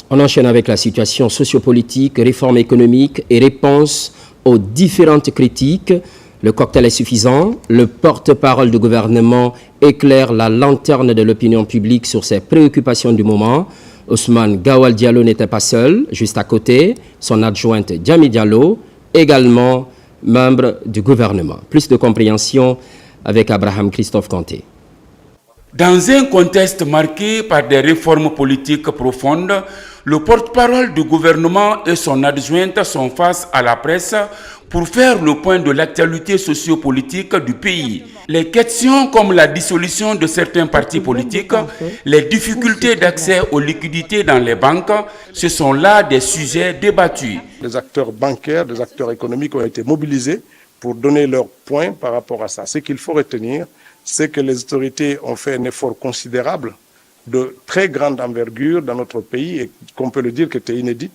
On enchaîne avec la situation sociopolitique, réforme économique et réponse aux différentes critiques. Le cocktail est suffisant. Le porte-parole du gouvernement éclaire la lanterne de l'opinion publique sur ses préoccupations du moment. Ousmane Gawal Diallo n'était pas seul. Juste à côté, son adjointe Djami Diallo, également membre du gouvernement. Plus de compréhension avec Abraham Christophe Kanté. Dans un contexte marqué par des réformes politiques profondes, le porte-parole du gouvernement et son adjointe sont face à la presse pour faire le point de l'actualité sociopolitique du pays. Les questions comme la dissolution de certains partis politiques, les difficultés d'accès aux liquidités dans les banques, ce sont là des sujets débattus. Les acteurs bancaires, des acteurs économiques ont été mobilisés pour donner leur point par rapport à ça. Ce qu'il faut retenir, c'est que les autorités ont fait un effort considérable de très grande envergure dans notre pays et qu'on peut le dire que c'était inédit.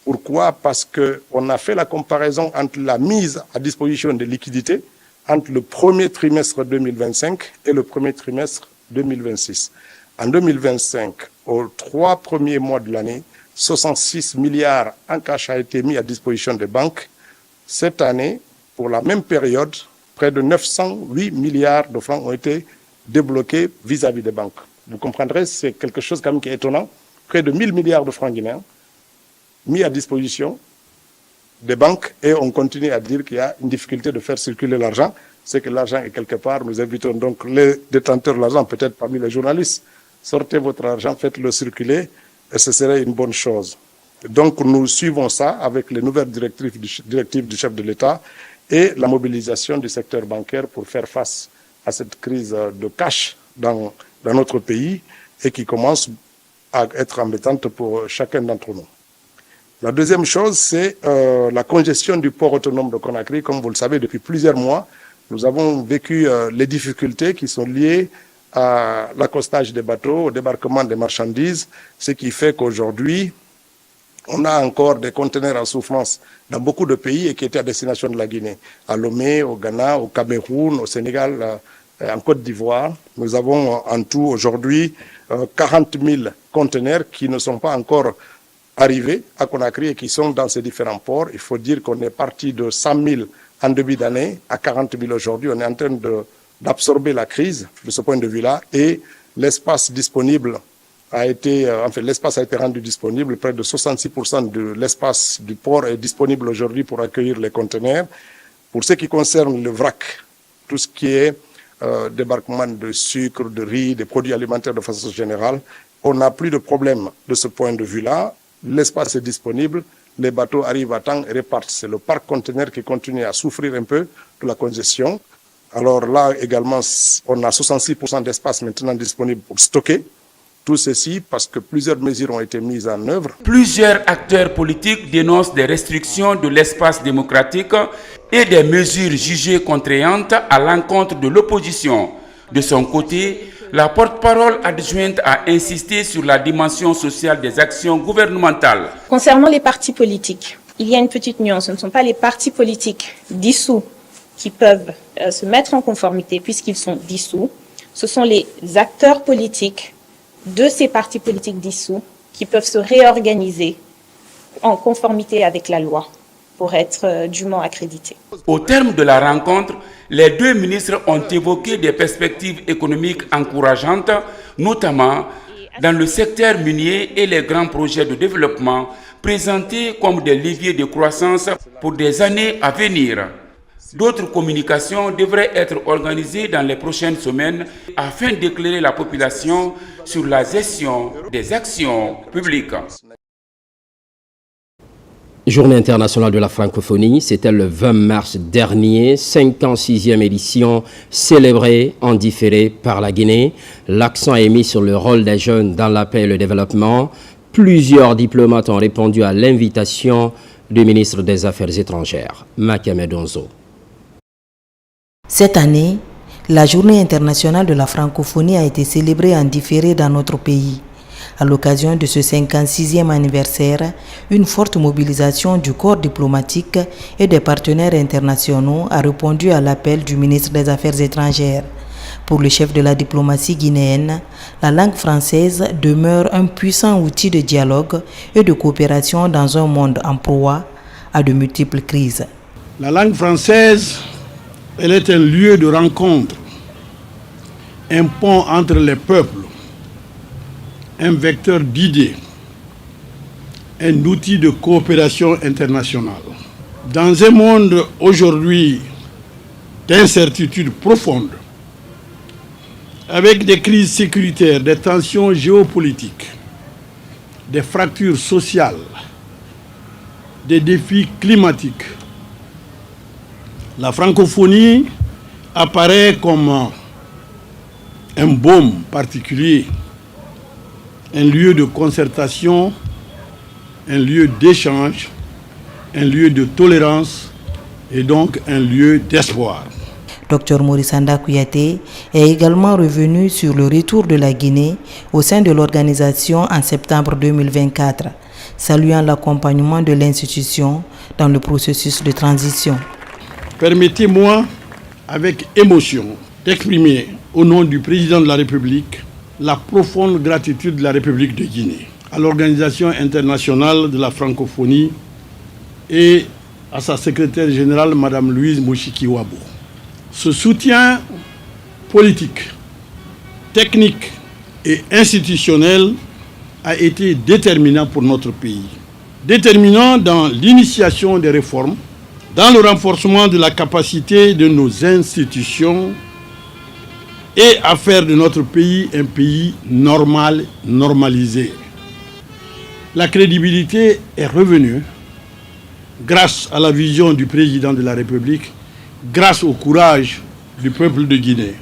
Pourquoi? Parce qu'on a fait la comparaison entre la mise à disposition des liquidités entre le premier trimestre 2025 et le premier trimestre 2026. En 2025, aux 3 premiers mois de l'année, 66 milliards en cash a été mis à disposition des banques. Cette année, pour la même période, près de 908 milliards de francs ont été débloqués vis-à-vis des banques. Vous comprendrez, c'est quelque chose quand même qui est étonnant. Près de 1000 milliards de francs guinéens mis à disposition des banques et on continue à dire qu'il y a une difficulté de faire circuler l'argent. C'est que l'argent est quelque part. Nous invitons donc les détenteurs de l'argent, peut-être parmi les journalistes, sortez votre argent, faites-le circuler et ce serait une bonne chose. Donc nous suivons ça avec les nouvelles directives du chef de l'État et la mobilisation du secteur bancaire pour faire face à cette crise de cash dans notre pays et qui commence à être embêtante pour chacun d'entre nous. La deuxième chose, c'est la congestion du port autonome de Conakry. Comme vous le savez, depuis plusieurs mois, nous avons vécu les difficultés qui sont liées à l'accostage des bateaux, au débarquement des marchandises, ce qui fait qu'aujourd'hui, on a encore des conteneurs en souffrance dans beaucoup de pays et qui étaient à destination de la Guinée. À Lomé, au Ghana, au Cameroun, au Sénégal, en Côte d'Ivoire. Nous avons en tout aujourd'hui 40 000 conteneurs qui ne sont pas encore arrivés à Conakry et qui sont dans ces différents ports. Il faut dire qu'on est parti de 100 000 en début d'année à 40 000 aujourd'hui. On est en train d'absorber la crise de ce point de vue-là et l'espace disponible l'espace a été rendu disponible. Près de 66% de l'espace du port est disponible aujourd'hui pour accueillir les conteneurs. Pour ce qui concerne le vrac, tout ce qui est débarquement de sucre, de riz, des produits alimentaires de façon générale, on n'a plus de problème de ce point de vue-là. L'espace est disponible, les bateaux arrivent à temps et repartent. C'est le parc conteneur qui continue à souffrir un peu de la congestion. Alors là également, on a 66% d'espace maintenant disponible pour stocker. Tout ceci parce que plusieurs mesures ont été mises en œuvre. Plusieurs acteurs politiques dénoncent des restrictions de l'espace démocratique et des mesures jugées contraignantes à l'encontre de l'opposition. De son côté, la porte-parole adjointe a insisté sur la dimension sociale des actions gouvernementales. Concernant les partis politiques, il y a une petite nuance. Ce ne sont pas les partis politiques dissous qui peuvent se mettre en conformité puisqu'ils sont dissous. Ce sont les acteurs politiques de ces partis politiques dissous qui peuvent se réorganiser en conformité avec la loi pour être dûment accrédités. Au terme de la rencontre, les deux ministres ont évoqué des perspectives économiques encourageantes, notamment dans le secteur minier et les grands projets de développement présentés comme des leviers de croissance pour des années à venir. D'autres communications devraient être organisées dans les prochaines semaines afin d'éclairer la population sur la gestion des actions publiques. Journée internationale de la francophonie, c'était le 20 mars dernier, 56e édition célébrée en différé par la Guinée. L'accent est mis sur le rôle des jeunes dans la paix et le développement. Plusieurs diplomates ont répondu à l'invitation du ministre des Affaires étrangères, Makame Donzo. Cette année, la Journée internationale de la francophonie a été célébrée en différé dans notre pays. À l'occasion de ce 56e anniversaire, une forte mobilisation du corps diplomatique et des partenaires internationaux a répondu à l'appel du ministre des Affaires étrangères. Pour le chef de la diplomatie guinéenne, la langue française demeure un puissant outil de dialogue et de coopération dans un monde en proie à de multiples crises. La langue française, elle est un lieu de rencontre, un pont entre les peuples, un vecteur d'idées, un outil de coopération internationale. Dans un monde aujourd'hui d'incertitudes profondes, avec des crises sécuritaires, des tensions géopolitiques, des fractures sociales, des défis climatiques, la francophonie apparaît comme un baume particulier, un lieu de concertation, un lieu d'échange, un lieu de tolérance et donc un lieu d'espoir. Dr Maurice Anda Kouyaté est également revenu sur le retour de la Guinée au sein de l'organisation en septembre 2024, saluant l'accompagnement de l'institution dans le processus de transition. Permettez-moi, avec émotion, d'exprimer au nom du président de la République la profonde gratitude de la République de Guinée à l'Organisation internationale de la francophonie et à sa secrétaire générale, Mme Louise Mouchiki-Wabo. Ce soutien politique, technique et institutionnel a été déterminant pour notre pays. Déterminant dans l'initiation des réformes, dans le renforcement de la capacité de nos institutions et à faire de notre pays un pays normal, normalisé. La crédibilité est revenue grâce à la vision du président de la République, grâce au courage du peuple de Guinée.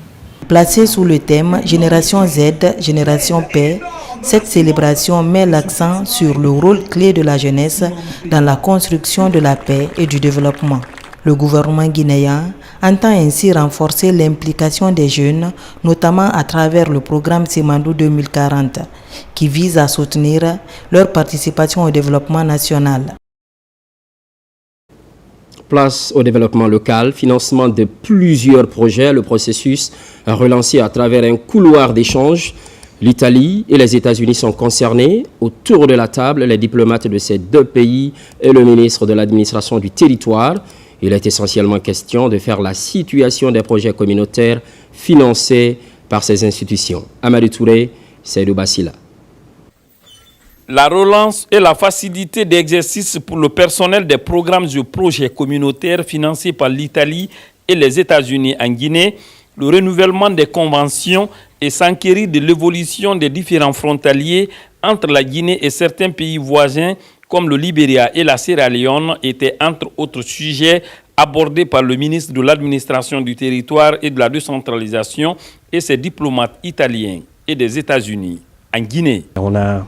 Placée sous le thème Génération Z, Génération Paix, cette célébration met l'accent sur le rôle clé de la jeunesse dans la construction de la paix et du développement. Le gouvernement guinéen entend ainsi renforcer l'implication des jeunes, notamment à travers le programme Simandou 2040, qui vise à soutenir leur participation au développement national. Place au développement local, financement de plusieurs projets, le processus relancé à travers un couloir d'échange. L'Italie et les États-Unis sont concernés. Autour de la table, les diplomates de ces deux pays et le ministre de l'administration du territoire. Il est essentiellement question de faire la situation des projets communautaires financés par ces institutions. Amadou Touré, Seydou Bassila. La relance et la facilité d'exercice pour le personnel des programmes et projets communautaires financés par l'Italie et les États-Unis en Guinée, le renouvellement des conventions et s'enquérir de l'évolution des différents frontaliers entre la Guinée et certains pays voisins comme le Libéria et la Sierra Leone étaient entre autres sujets abordés par le ministre de l'administration du territoire et de la décentralisation et ses diplomates italiens et des États-Unis en Guinée. On a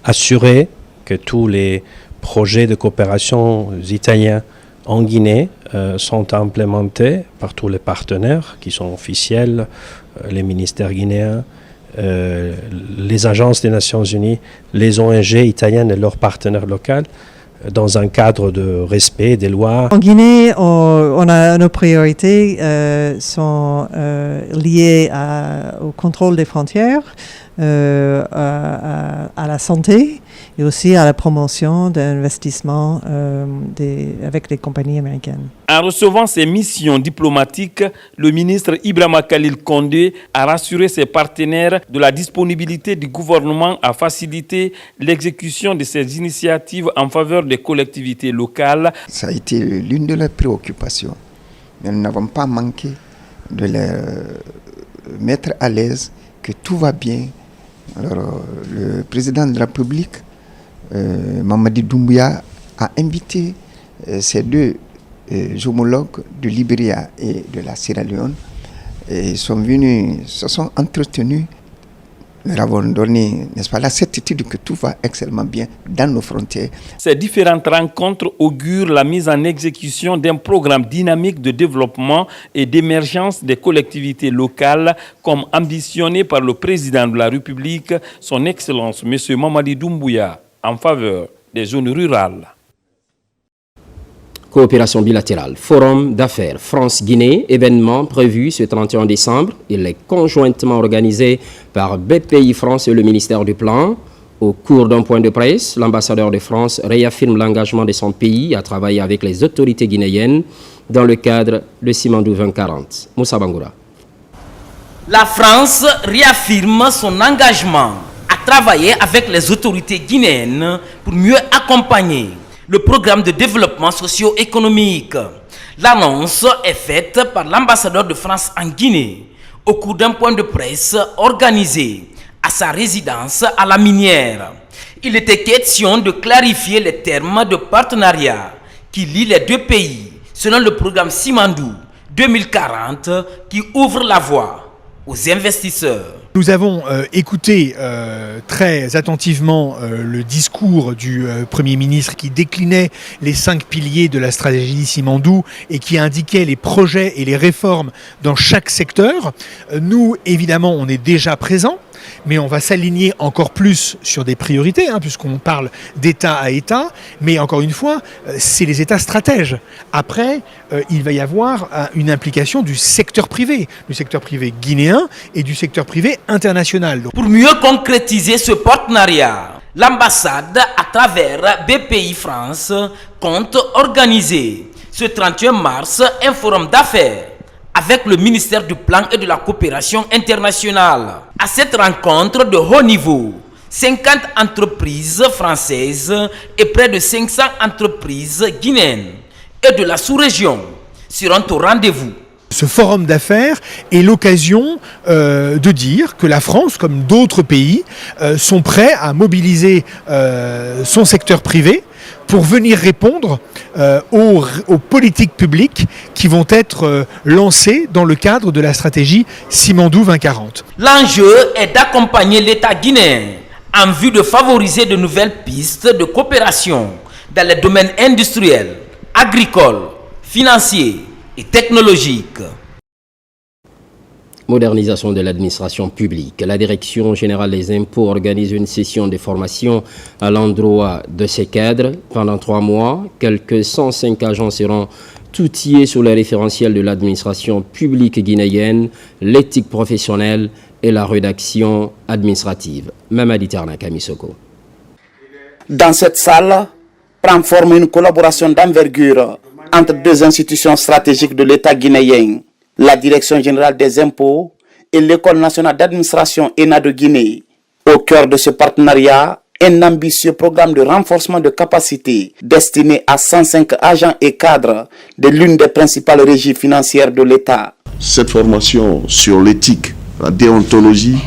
assuré que tous les projets de coopération italiens en Guinée sont implémentés par tous les partenaires qui sont officiels, les ministères guinéens, les agences des Nations Unies, les ONG italiennes et leurs partenaires locaux, dans un cadre de respect des lois. En Guinée, on a nos priorités sont liées au contrôle des frontières, à la santé et aussi à la promotion d'investissements avec les compagnies américaines. En recevant ces missions diplomatiques, le ministre Ibrahima Khalil Condé a rassuré ses partenaires de la disponibilité du gouvernement à faciliter l'exécution de ces initiatives en faveur des collectivités locales. Ça a été l'une de leurs préoccupations, mais nous n'avons pas manqué de les mettre à l'aise que tout va bien. Alors, le président de la République, Mamadi Doumbouya, a invité ces deux homologues du Libéria et de la Sierra Leone. Et ils sont venus, se sont entretenus. Nous avons donné, n'est-ce pas, la certitude que tout va excellemment bien dans nos frontières. Ces différentes rencontres augurent la mise en exécution d'un programme dynamique de développement et d'émergence des collectivités locales, comme ambitionné par le président de la République, son Excellence M. Mamadi Doumbouya, en faveur des zones rurales. Coopération bilatérale, forum d'affaires France-Guinée, événement prévu ce 31 décembre. Il est conjointement organisé par BPI France et le ministère du Plan. Au cours d'un point de presse, l'ambassadeur de France réaffirme l'engagement de son pays à travailler avec les autorités guinéennes dans le cadre de Simandou 2040. Moussa Bangoura. La France réaffirme son engagement à travailler avec les autorités guinéennes pour mieux accompagner le programme de développement socio-économique. L'annonce est faite par l'ambassadeur de France en Guinée au cours d'un point de presse organisé à sa résidence à La Minière. Il était question de clarifier les termes de partenariat qui lient les deux pays selon le programme Simandou 2040 qui ouvre la voie aux investisseurs. Nous avons écouté très attentivement le discours du Premier ministre qui déclinait les 5 piliers de la stratégie Simandou et qui indiquait les projets et les réformes dans chaque secteur. Nous, évidemment, on est déjà présents, mais on va s'aligner encore plus sur des priorités, puisqu'on parle d'État à État. Mais encore une fois, c'est les États stratèges. Après, il va y avoir une implication du secteur privé guinéen et du secteur privé international. Pour mieux concrétiser ce partenariat, l'ambassade, à travers BPI France, compte organiser ce 31 mars un forum d'affaires avec le ministère du Plan et de la Coopération internationale. À cette rencontre de haut niveau, 50 entreprises françaises et près de 500 entreprises guinéennes et de la sous-région seront au rendez-vous. Ce forum d'affaires est l'occasion de dire que la France, comme d'autres pays, sont prêts à mobiliser son secteur privé pour venir répondre aux politiques publiques qui vont être lancées dans le cadre de la stratégie Simandou 2040. L'enjeu est d'accompagner l'État guinéen en vue de favoriser de nouvelles pistes de coopération dans les domaines industriels, agricoles, financiers, et technologique. Modernisation de l'administration publique. La Direction générale des impôts organise une session de formation à l'endroit de ces cadres. Pendant 3 mois, quelques 105 agents seront outillés sur les référentiels de l'administration publique guinéenne, l'éthique professionnelle et la rédaction administrative. Mamadi Terna Kamisoko. Dans cette salle, prend forme une collaboration d'envergure entre 2 institutions stratégiques de l'État guinéen, la Direction générale des impôts et l'École nationale d'administration ENA de Guinée. Au cœur de ce partenariat, un ambitieux programme de renforcement de capacité destiné à 105 agents et cadres de l'une des principales régies financières de l'État. Cette formation sur l'éthique, la déontologie,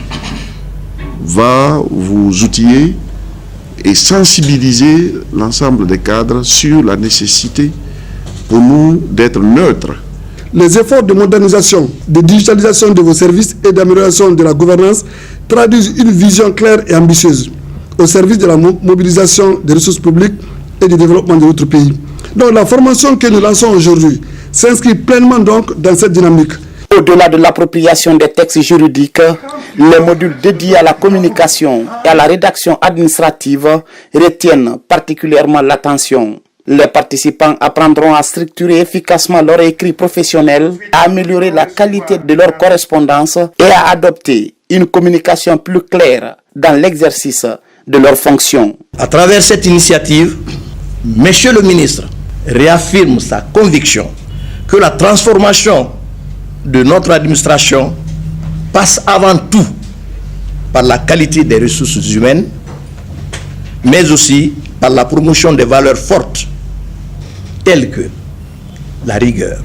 va vous outiller et sensibiliser l'ensemble des cadres sur la nécessité pour nous d'être neutres. Les efforts de modernisation, de digitalisation de vos services et d'amélioration de la gouvernance traduisent une vision claire et ambitieuse au service de la mobilisation des ressources publiques et du développement de notre pays. Donc la formation que nous lançons aujourd'hui s'inscrit pleinement donc dans cette dynamique. Au-delà de l'appropriation des textes juridiques, les modules dédiés à la communication et à la rédaction administrative retiennent particulièrement l'attention. Les participants apprendront à structurer efficacement leur écrit professionnel, à améliorer la qualité de leur correspondance et à adopter une communication plus claire dans l'exercice de leurs fonctions. À travers cette initiative, Monsieur le ministre réaffirme sa conviction que la transformation de notre administration passe avant tout par la qualité des ressources humaines, mais aussi par la promotion des valeurs fortes telles que la rigueur,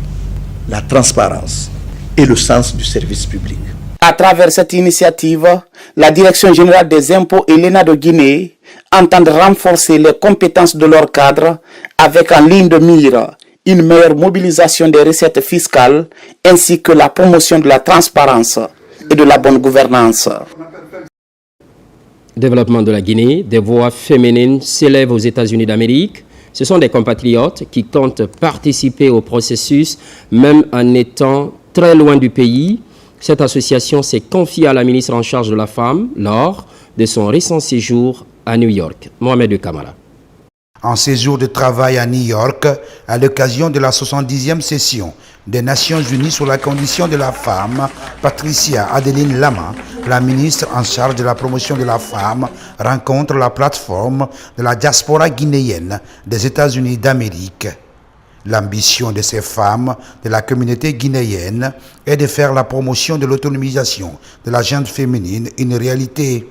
la transparence et le sens du service public. À travers cette initiative, la Direction générale des impôts et l'ENA de Guinée entendent renforcer les compétences de leurs cadres avec en ligne de mire une meilleure mobilisation des recettes fiscales ainsi que la promotion de la transparence et de la bonne gouvernance. Développement de la Guinée, des voix féminines s'élèvent aux États-Unis d'Amérique. Ce sont des compatriotes qui comptent participer au processus, même en étant très loin du pays. Cette association s'est confiée à la ministre en charge de la femme lors de son récent séjour à New York. Mohamed Kamara. En séjour de travail à New York, à l'occasion de la 70e session des Nations Unies sur la condition de la femme, Patricia Adeline Lama, la ministre en charge de la promotion de la femme, rencontre la plateforme de la diaspora guinéenne des États-Unis d'Amérique. L'ambition de ces femmes de la communauté guinéenne est de faire la promotion de l'autonomisation de la gente féminine une réalité.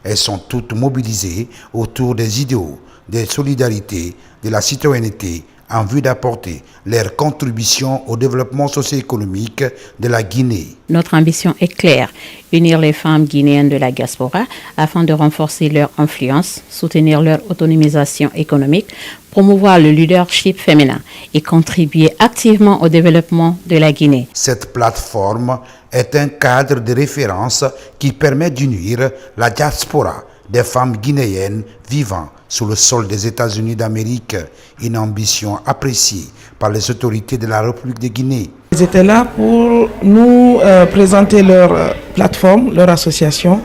Elles sont toutes mobilisées autour des idéaux, de solidarité, de la citoyenneté, en vue d'apporter leur contribution au développement socio-économique de la Guinée. Notre ambition est claire, unir les femmes guinéennes de la diaspora afin de renforcer leur influence, soutenir leur autonomisation économique, promouvoir le leadership féminin et contribuer activement au développement de la Guinée. Cette plateforme est un cadre de référence qui permet d'unir la diaspora des femmes guinéennes vivant sous le sol des États-Unis d'Amérique, une ambition appréciée par les autorités de la République de Guinée. Ils étaient là pour nous présenter leur plateforme, leur association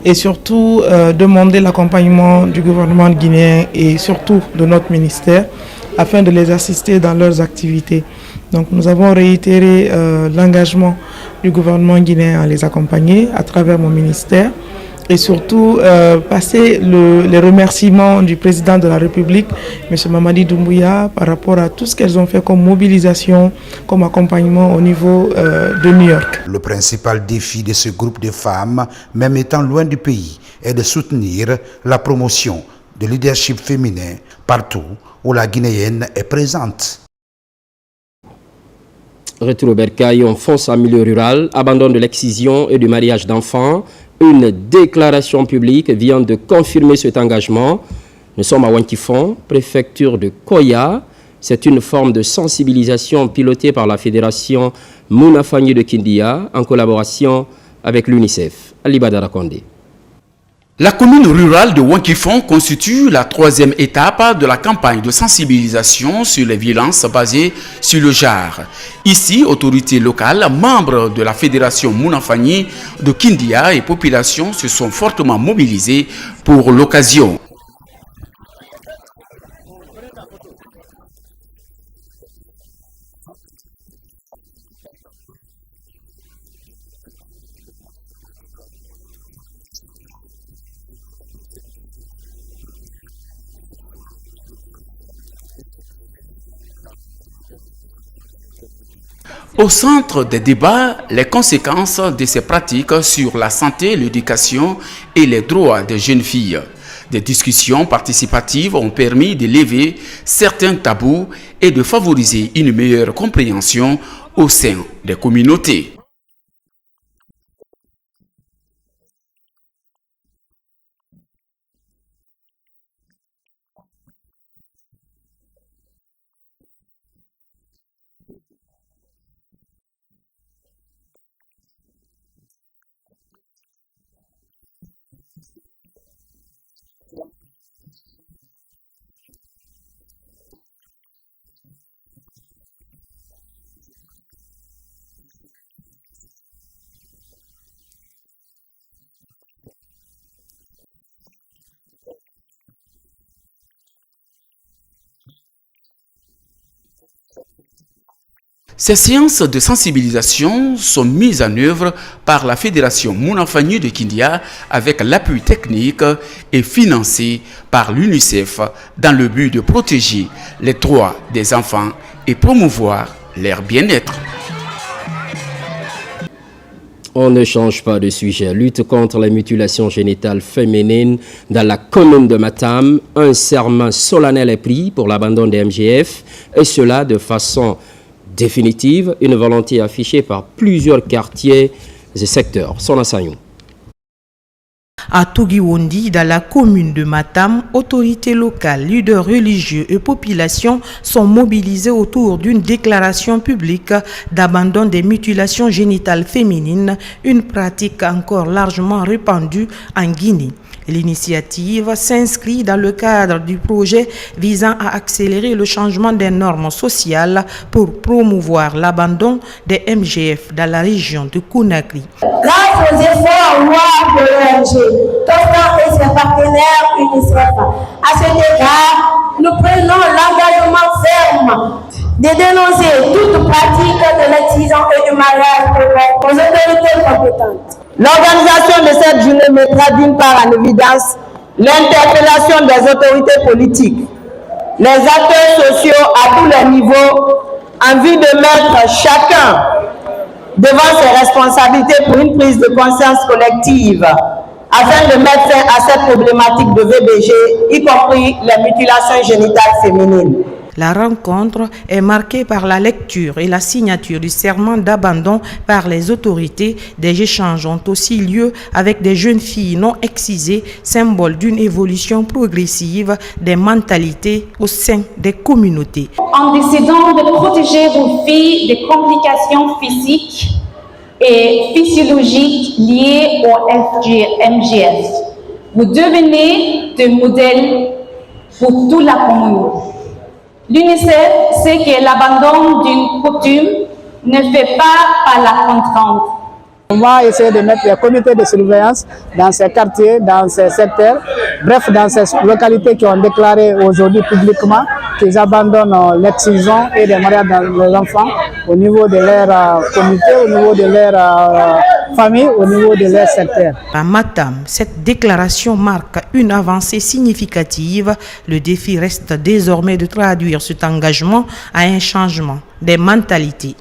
et surtout demander l'accompagnement du gouvernement guinéen et surtout de notre ministère afin de les assister dans leurs activités. Donc nous avons réitéré l'engagement du gouvernement guinéen à les accompagner à travers mon ministère. Et surtout passer les remerciements du président de la République, M. Mamadi Doumbouya, par rapport à tout ce qu'elles ont fait comme mobilisation, comme accompagnement au niveau de New York. Le principal défi de ce groupe de femmes, même étant loin du pays, est de soutenir la promotion de leadership féminin partout où la Guinéenne est présente. Retour au Bercail, on fonce en milieu rural, abandon de l'excision et du mariage d'enfants. Une déclaration publique vient de confirmer cet engagement. Nous sommes à Wantifon, préfecture de Koya. C'est une forme de sensibilisation pilotée par la fédération Mounafani de Kindia en collaboration avec l'UNICEF. Ali Badara Kondé. La commune rurale de Wankifon constitue la troisième étape de la campagne de sensibilisation sur les violences basées sur le genre. Ici, autorités locales, membres de la fédération Mounafani de Kindia et population se sont fortement mobilisés pour l'occasion. Au centre des débats, les conséquences de ces pratiques sur la santé, l'éducation et les droits des jeunes filles. Des discussions participatives ont permis de lever certains tabous et de favoriser une meilleure compréhension au sein des communautés. Ces séances de sensibilisation sont mises en œuvre par la Fédération Mounafani de Kindia avec l'appui technique et financé par l'UNICEF dans le but de protéger les droits des enfants et promouvoir leur bien-être. On ne change pas de sujet. Lutte contre les mutilations génitales féminines dans la commune de Matam. Un serment solennel est pris pour l'abandon des MGF et cela de façon définitive, une volonté affichée par plusieurs quartiers et secteurs. Sona Sayou. À Togiwondi, dans la commune de Matam, autorités locales, leaders religieux et populations sont mobilisés autour d'une déclaration publique d'abandon des mutilations génitales féminines, une pratique encore largement répandue en Guinée. L'initiative s'inscrit dans le cadre du projet visant à accélérer le changement des normes sociales pour promouvoir l'abandon des MGF dans la région de Conakry. Grâce aux efforts louables de l'ONG, Tostan et ses partenaires UNICEF, à cet égard, nous prenons l'engagement ferme de dénoncer toute pratique de l'excision et du mariage aux autorités compétentes. L'organisation de cette journée mettra d'une part en évidence l'interpellation des autorités politiques, les acteurs sociaux à tous les niveaux, en vue de mettre chacun devant ses responsabilités pour une prise de conscience collective, afin de mettre fin à cette problématique de VBG, y compris les mutilations génitales féminines. La rencontre est marquée par la lecture et la signature du serment d'abandon par les autorités. Des échanges ont aussi lieu avec des jeunes filles non excisées, symbole d'une évolution progressive des mentalités au sein des communautés. En décidant de protéger vos filles des complications physiques et physiologiques liées au MGF, vous devenez des modèles pour toute la communauté. L'UNICEF sait que l'abandon d'une coutume ne fait pas par la contrainte. On va essayer de mettre les comités de surveillance dans ces quartiers, dans ces secteurs, bref, dans ces localités qui ont déclaré aujourd'hui publiquement qu'ils abandonnent l'excision et les mariages des enfants au niveau de leur comité, au niveau de leur famille, au niveau de leur secteur. À Matam, cette déclaration marque une avancée significative. Le défi reste désormais de traduire cet engagement à un changement des mentalités.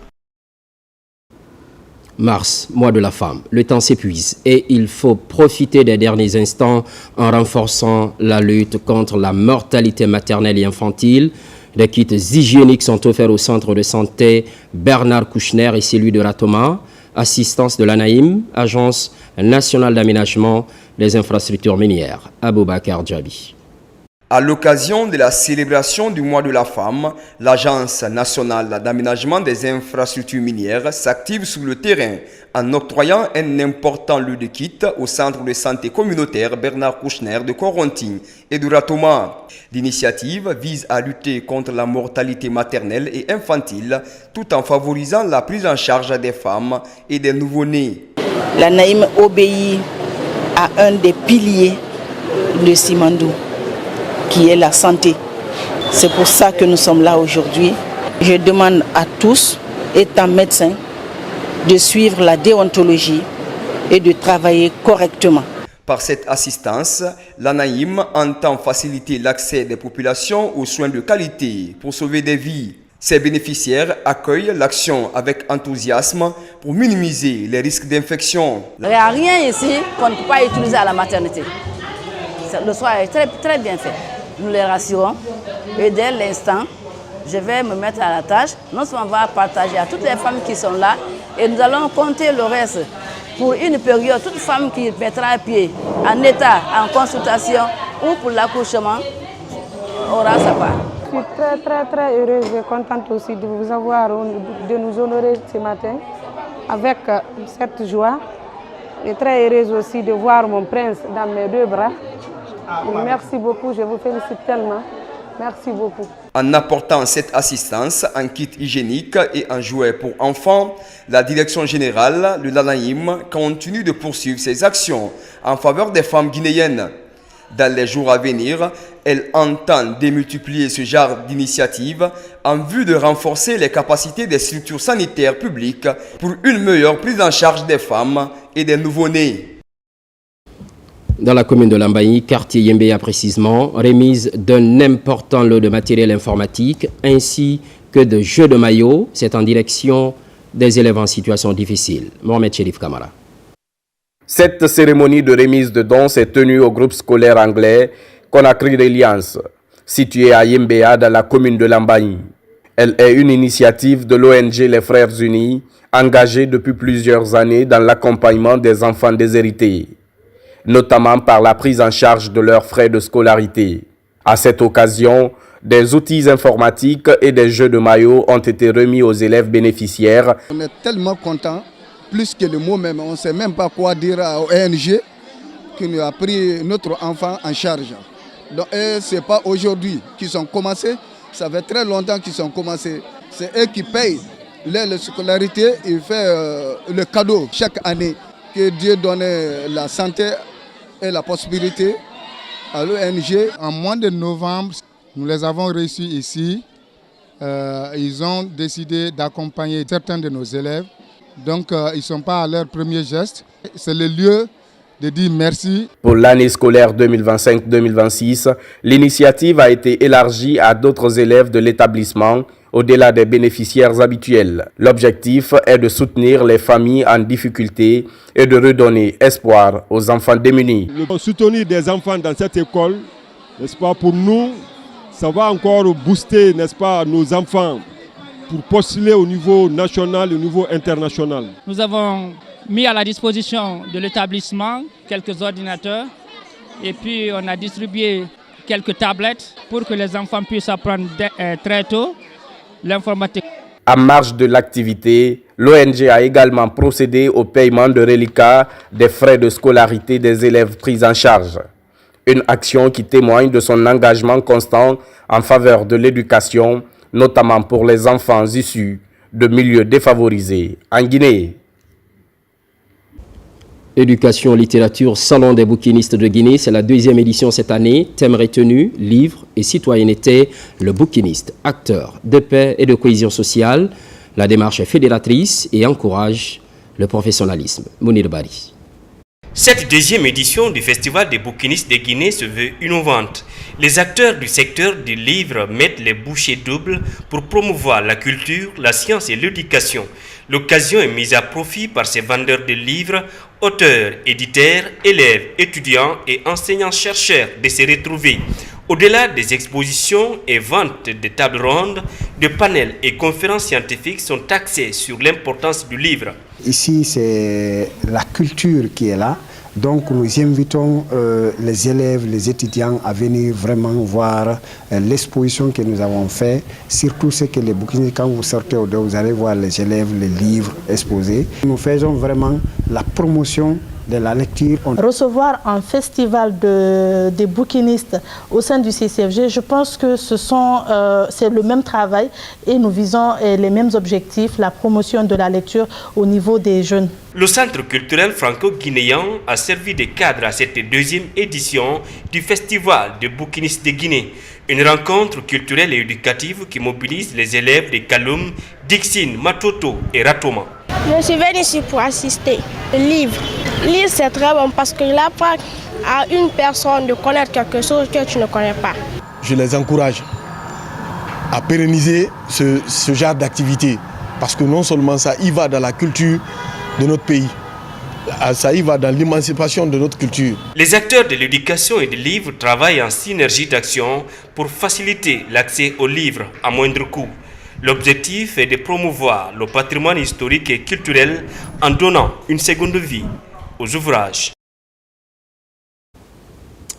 Mars, mois de la femme. Le temps s'épuise et il faut profiter des derniers instants en renforçant la lutte contre la mortalité maternelle et infantile. Des kits hygiéniques sont offerts au centre de santé Bernard Kouchner et celui de Ratoma. Assistance de l'ANAIM, Agence nationale d'aménagement des infrastructures minières. Aboubakar Djabi. À l'occasion de la célébration du mois de la femme, l'Agence nationale d'aménagement des infrastructures minières s'active sur le terrain en octroyant un important lieu de kit au centre de santé communautaire Bernard Kouchner de Corentin et de Ratoma. L'initiative vise à lutter contre la mortalité maternelle et infantile tout en favorisant la prise en charge des femmes et des nouveau-nés. La Naïm obéit à un des piliers de Simandou, qui est la santé. C'est pour ça que nous sommes là aujourd'hui. Je demande à tous, étant médecins, de suivre la déontologie et de travailler correctement. Par cette assistance, l'ANAïM entend faciliter l'accès des populations aux soins de qualité pour sauver des vies. Ces bénéficiaires accueillent l'action avec enthousiasme pour minimiser les risques d'infection. Il n'y a rien ici qu'on ne peut pas utiliser à la maternité. Le soin est très bien fait. Nous les rassurons et dès l'instant, je vais me mettre à la tâche. Non seulement on va partager à toutes les femmes qui sont là et nous allons compter le reste. Pour une période, toute femme qui mettra à pied en état, en consultation ou pour l'accouchement aura sa part. Je suis très heureuse et contente aussi de vous avoir, de nous honorer ce matin avec cette joie. Et très heureuse aussi de voir mon prince dans mes deux bras. Merci beaucoup, je vous félicite tellement. Merci beaucoup. En apportant cette assistance en kit hygiénique et en jouets pour enfants, la direction générale de l'ANAïM continue de poursuivre ses actions en faveur des femmes guinéennes. Dans les jours à venir, elle entend démultiplier ce genre d'initiatives en vue de renforcer les capacités des structures sanitaires publiques pour une meilleure prise en charge des femmes et des nouveau-nés. Dans la commune de Lambaye, quartier Yembéa précisément, remise d'un important lot de matériel informatique ainsi que de jeux de maillot. C'est en direction des élèves en situation difficile. Mohamed Chérif Kamara. Cette cérémonie de remise de dons s'est tenue au groupe scolaire anglais Conakry Reliance, situé à Yembéa dans la commune de Lambaye. Elle est une initiative de l'ONG Les Frères Unis, engagée depuis plusieurs années dans l'accompagnement des enfants déshérités, notamment par la prise en charge de leurs frais de scolarité. À cette occasion, des outils informatiques et des jeux de maillot ont été remis aux élèves bénéficiaires. On est tellement contents, plus que le mot même, on ne sait même pas quoi dire à ONG qui nous a pris notre enfant en charge. Donc, ce n'est pas aujourd'hui qu'ils sont commencés, ça fait très longtemps qu'ils sont commencés. C'est eux qui payent la scolarité et font le cadeau chaque année. Que Dieu donne la santé et la possibilité à l'ONG. En mois de novembre, nous les avons reçus ici. Ils ont décidé d'accompagner certains de nos élèves. Donc, ils ne sont pas à leur premier geste. C'est le lieu de dire merci. Pour l'année scolaire 2025-2026, l'initiative a été élargie à d'autres élèves de l'établissement, au-delà des bénéficiaires habituels. L'objectif est de soutenir les familles en difficulté et de redonner espoir aux enfants démunis. Soutenir des enfants dans cette école, n'est-ce pas, pour nous, ça va encore booster, n'est-ce pas, nos enfants pour postuler au niveau national et au niveau international. Nous avons mis à la disposition de l'établissement quelques ordinateurs et puis on a distribué quelques tablettes pour que les enfants puissent apprendre très tôt l'informatique. En marge de l'activité, l'ONG a également procédé au paiement de reliquats des frais de scolarité des élèves pris en charge. Une action qui témoigne de son engagement constant en faveur de l'éducation, notamment pour les enfants issus de milieux défavorisés en Guinée. Éducation, littérature, Salon des bouquinistes de Guinée, c'est la 2e édition cette année. Thème retenu, livres et citoyenneté, le bouquiniste, acteur de paix et de cohésion sociale. La démarche est fédératrice et encourage le professionnalisme. Mounir Bari. Cette 2e édition du Festival des bouquinistes de Guinée se veut innovante. Les acteurs du secteur du livre mettent les bouchées doubles pour promouvoir la culture, la science et l'éducation. L'occasion est mise à profit par ces vendeurs de livres, auteurs, éditeurs, élèves, étudiants et enseignants-chercheurs de se retrouver. Au-delà des expositions et ventes de tables rondes, de panels et conférences scientifiques sont axés sur l'importance du livre. Ici, c'est la culture qui est là, Donc nous invitons les élèves, les étudiants à venir vraiment voir l'exposition que nous avons faite, surtout ce que les bouquins, quand vous sortez au dehors, vous allez voir les élèves, les livres exposés. Nous faisons vraiment la promotion de la lecture. Recevoir un festival des bouquinistes au sein du CCFG, je pense que c'est le même travail et nous visons les mêmes objectifs, la promotion de la lecture au niveau des jeunes. Le Centre culturel franco-guinéen a servi de cadre à cette deuxième édition du Festival des bouquinistes de Guinée, une rencontre culturelle et éducative qui mobilise les élèves de Kaloum, Dixine, Matoto et Ratoma. Je suis venu ici pour assister. Lire, c'est très bon parce qu'il apprend à une personne de connaître quelque chose que tu ne connais pas. Je les encourage à pérenniser ce genre d'activité parce que non seulement ça y va dans la culture de notre pays, ça y va dans l'émancipation de notre culture. Les acteurs de l'éducation et des livres travaillent en synergie d'action pour faciliter l'accès aux livres à moindre coût. L'objectif est de promouvoir le patrimoine historique et culturel en donnant une seconde vie aux ouvrages.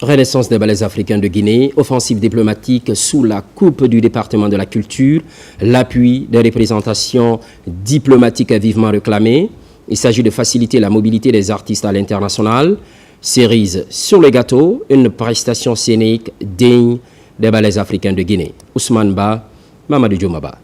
Renaissance des ballets africains de Guinée, offensive diplomatique sous la coupe du département de la culture, l'appui des représentations diplomatiques est vivement réclamé. Il s'agit de faciliter la mobilité des artistes à l'international. Cerise sur le gâteau, une prestation scénique digne des ballets africains de Guinée. Ousmane Ba, Mamadou Djoumaba.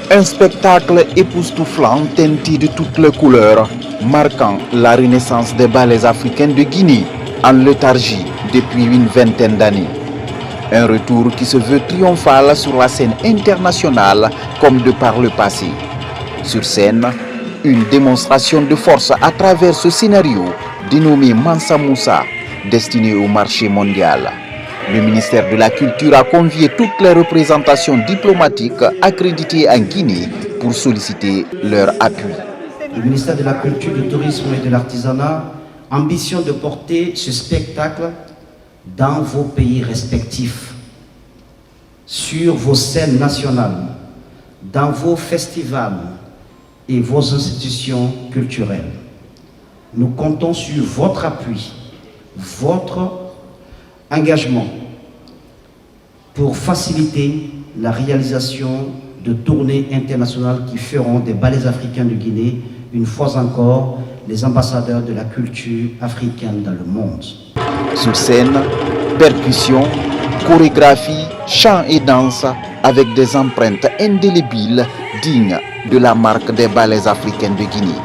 Un spectacle époustouflant teinté de toutes les couleurs, marquant la renaissance des ballets africains de Guinée en léthargie depuis une vingtaine d'années. Un retour qui se veut triomphal sur la scène internationale comme de par le passé. Sur scène, une démonstration de force à travers ce scénario dénommé Mansa Moussa, destiné au marché mondial. Le ministère de la Culture a convié toutes les représentations diplomatiques accréditées en Guinée pour solliciter leur appui. Le ministère de la Culture, du Tourisme et de l'Artisanat ambitionne de porter ce spectacle dans vos pays respectifs, sur vos scènes nationales, dans vos festivals et vos institutions culturelles. Nous comptons sur votre appui, votre engagement pour faciliter la réalisation de tournées internationales qui feront des ballets africains de Guinée, une fois encore, les ambassadeurs de la culture africaine dans le monde. Sur scène, percussion, chorégraphie, chant et danse avec des empreintes indélébiles dignes de la marque des ballets africains de Guinée.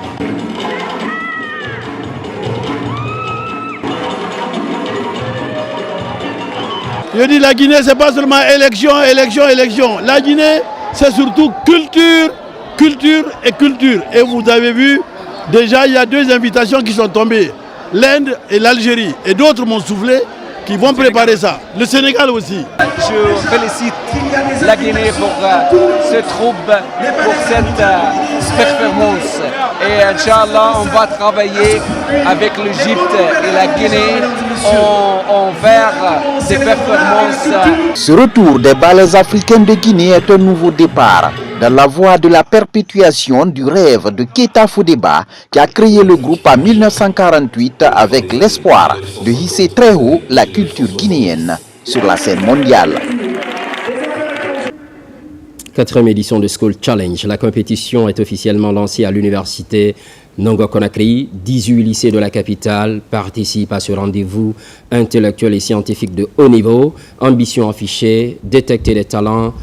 Je dis la Guinée, c'est pas seulement élection. La Guinée, c'est surtout culture, culture et culture. Et vous avez vu, déjà il y a 2 invitations qui sont tombées. L'Inde et l'Algérie. Et d'autres m'ont soufflé qui vont préparer ça. Le Sénégal aussi. Je félicite la Guinée pour ce troupe, pour cette performance. Et Inch'Allah, on va travailler avec l'Égypte et la Guinée vers ces performances. Ce retour des ballets africains de Guinée est un nouveau départ dans la voie de la perpétuation du rêve de Keita Fodeba qui a créé le groupe en 1948 avec l'espoir de hisser très haut la culture guinéenne sur la scène mondiale. 4e édition de School Challenge. La compétition est officiellement lancée à l'université Nongo Conakry. 18 lycées de la capitale participent à ce rendez-vous intellectuel et scientifique de haut niveau. Ambition affichée, détecter les talents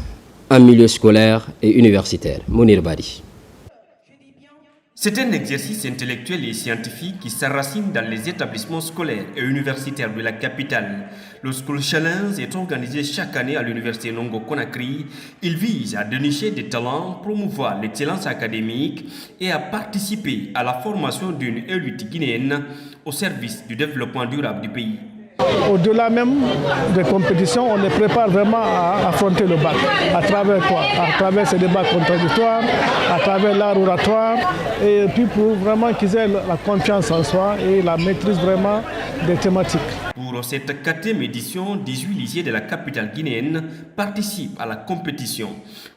en milieu scolaire et universitaire. Mounir Bari. C'est un exercice intellectuel et scientifique qui s'enracine dans les établissements scolaires et universitaires de la capitale. Le School Challenge est organisé chaque année à l'université Nongo Conakry. Il vise à dénicher des talents, promouvoir l'excellence académique et à participer à la formation d'une élite guinéenne au service du développement durable du pays. Au-delà même des compétitions, on les prépare vraiment à affronter le bac. À travers quoi? À travers ces débats contradictoires, à travers l'art oratoire, et puis pour vraiment qu'ils aient la confiance en soi et la maîtrise vraiment des thématiques. Pour cette 4e édition, 18 lycées de la capitale guinéenne participent à la compétition.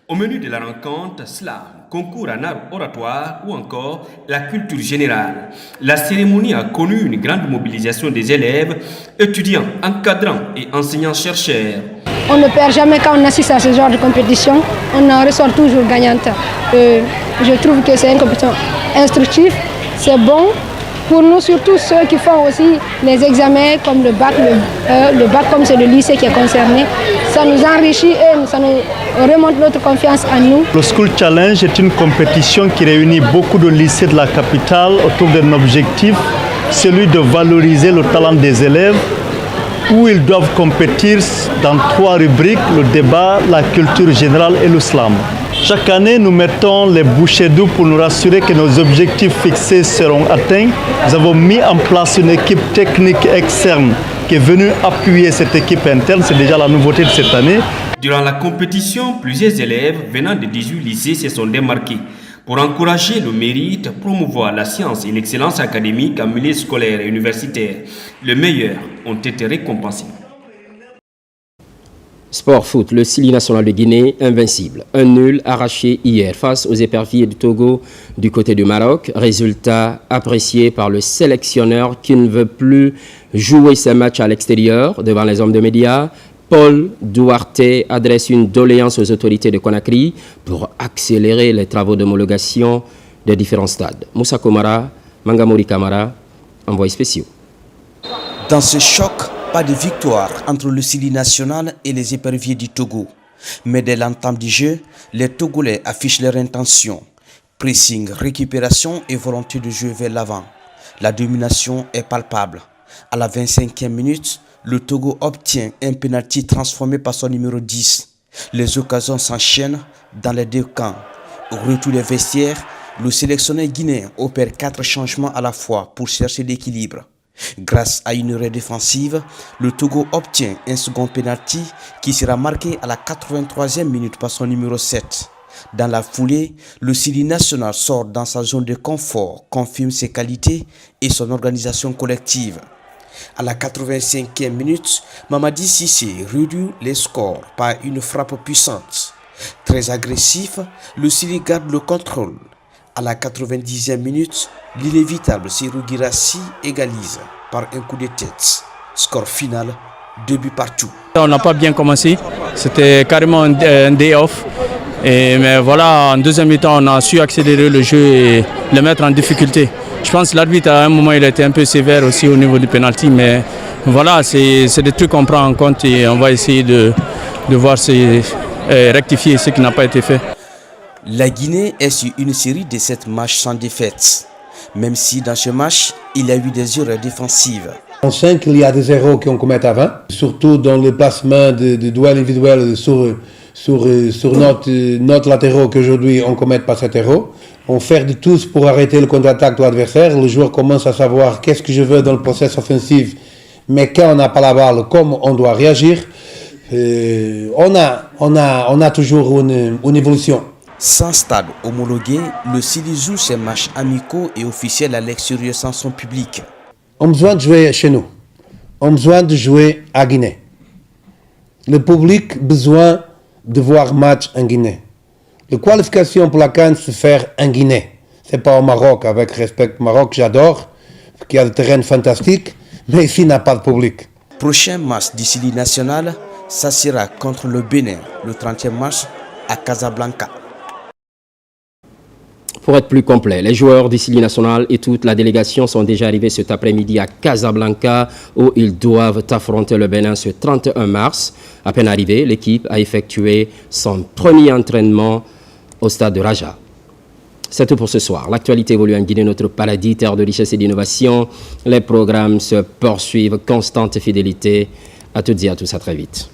Au menu de la rencontre, slam, concours en art oratoire ou encore la culture générale. La cérémonie a connu une grande mobilisation des élèves, étudiants, encadrants et enseignants-chercheurs. On ne perd jamais quand on assiste à ce genre de compétition, on en ressort toujours gagnante. Je trouve que c'est une compétition instructive, c'est bon. Pour nous, surtout ceux qui font aussi les examens comme le bac, le bac comme c'est le lycée qui est concerné, ça nous enrichit et ça nous remonte notre confiance en nous. Le School Challenge est une compétition qui réunit beaucoup de lycées de la capitale autour d'un objectif, celui de valoriser le talent des élèves, où ils doivent compétir dans 3 rubriques, le débat, la culture générale et le slam. Chaque année, nous mettons les bouchées doubles pour nous rassurer que nos objectifs fixés seront atteints. Nous avons mis en place une équipe technique externe qui est venue appuyer cette équipe interne. C'est déjà la nouveauté de cette année. Durant la compétition, plusieurs élèves venant de 18 lycées se sont démarqués. Pour encourager le mérite, promouvoir la science et l'excellence académique en milieu scolaire et universitaire, les meilleurs ont été récompensés. Sport foot, le Sili national de Guinée, invincible. Un nul arraché hier face aux éperviers du Togo du côté du Maroc. Résultat apprécié par le sélectionneur qui ne veut plus jouer ses matchs à l'extérieur devant les hommes de médias. Paul Duarte adresse une doléance aux autorités de Conakry pour accélérer les travaux d'homologation des différents stades. Moussa Komara, Mangamori Kamara, envoyé spéciaux. Dans ce choc, pas de victoire entre le Sili national et les éperviers du Togo. Mais dès l'entame du jeu, les Togolais affichent leur intention. Pressing, récupération et volonté de jouer vers l'avant. La domination est palpable. À la 25e minute, le Togo obtient un pénalty transformé par son numéro 10. Les occasions s'enchaînent dans les 2 camps. Au retour des vestiaires, le sélectionneur guinéen opère 4 changements à la fois pour chercher l'équilibre. Grâce à une erreur défensive, le Togo obtient un second pénalty qui sera marqué à la 83e minute par son numéro 7. Dans la foulée, le Sili national sort dans sa zone de confort, confirme ses qualités et son organisation collective. À la 85e minute, Mamadi Cissé réduit les scores par une frappe puissante. Très agressif, le Sili garde le contrôle. À la 90e minute, l'inévitable Serhou Guirassy égalise par un coup de tête. Score final, 2 buts partout. On n'a pas bien commencé, c'était carrément un day off. Mais voilà, en deuxième mi-temps, on a su accélérer le jeu et le mettre en difficulté. Je pense que l'arbitre, à un moment, il était un peu sévère aussi au niveau du penalty. Mais voilà, c'est des trucs qu'on prend en compte et on va essayer de voir rectifier ce qui n'a pas été fait. La Guinée est sur une série de 7 matchs sans défaite. Même si dans ce match, il y a eu des erreurs défensives. En 5, il y a des erreurs qu'on commet avant, surtout dans le placement de duels individuels sur notre latéraux qu'aujourd'hui on ne commet pas cette erreur. On fait de tout pour arrêter le contre-attaque de l'adversaire. Le joueur commence à savoir qu'est-ce que je veux dans le processus offensif, mais quand on n'a pas la balle, comment on doit réagir. On a toujours une évolution. Sans stade homologué, le Sili joue ses matchs amicaux et officiels à l'extérieur sans son public. On a besoin de jouer chez nous. On a besoin de jouer à Guinée. Le public a besoin de voir match en Guinée. La qualification pour la CAN se fait en Guinée. Ce n'est pas au Maroc, avec respect au Maroc, j'adore, parce qu'il y a des terrains fantastiques, mais ici, il n'y a pas de public. Prochain match du Sili national, ça sera contre le Bénin, le 30e mars à Casablanca. Pour être plus complet, les joueurs du Sili national et toute la délégation sont déjà arrivés cet après-midi à Casablanca où ils doivent affronter le Bénin ce 31 mars. À peine arrivé, l'équipe a effectué son premier entraînement au stade de Raja. C'est tout pour ce soir. L'actualité évolue en Guinée, notre paradis, terre de richesse et d'innovation. Les programmes se poursuivent, constante fidélité. À toutes et à tous, à très vite.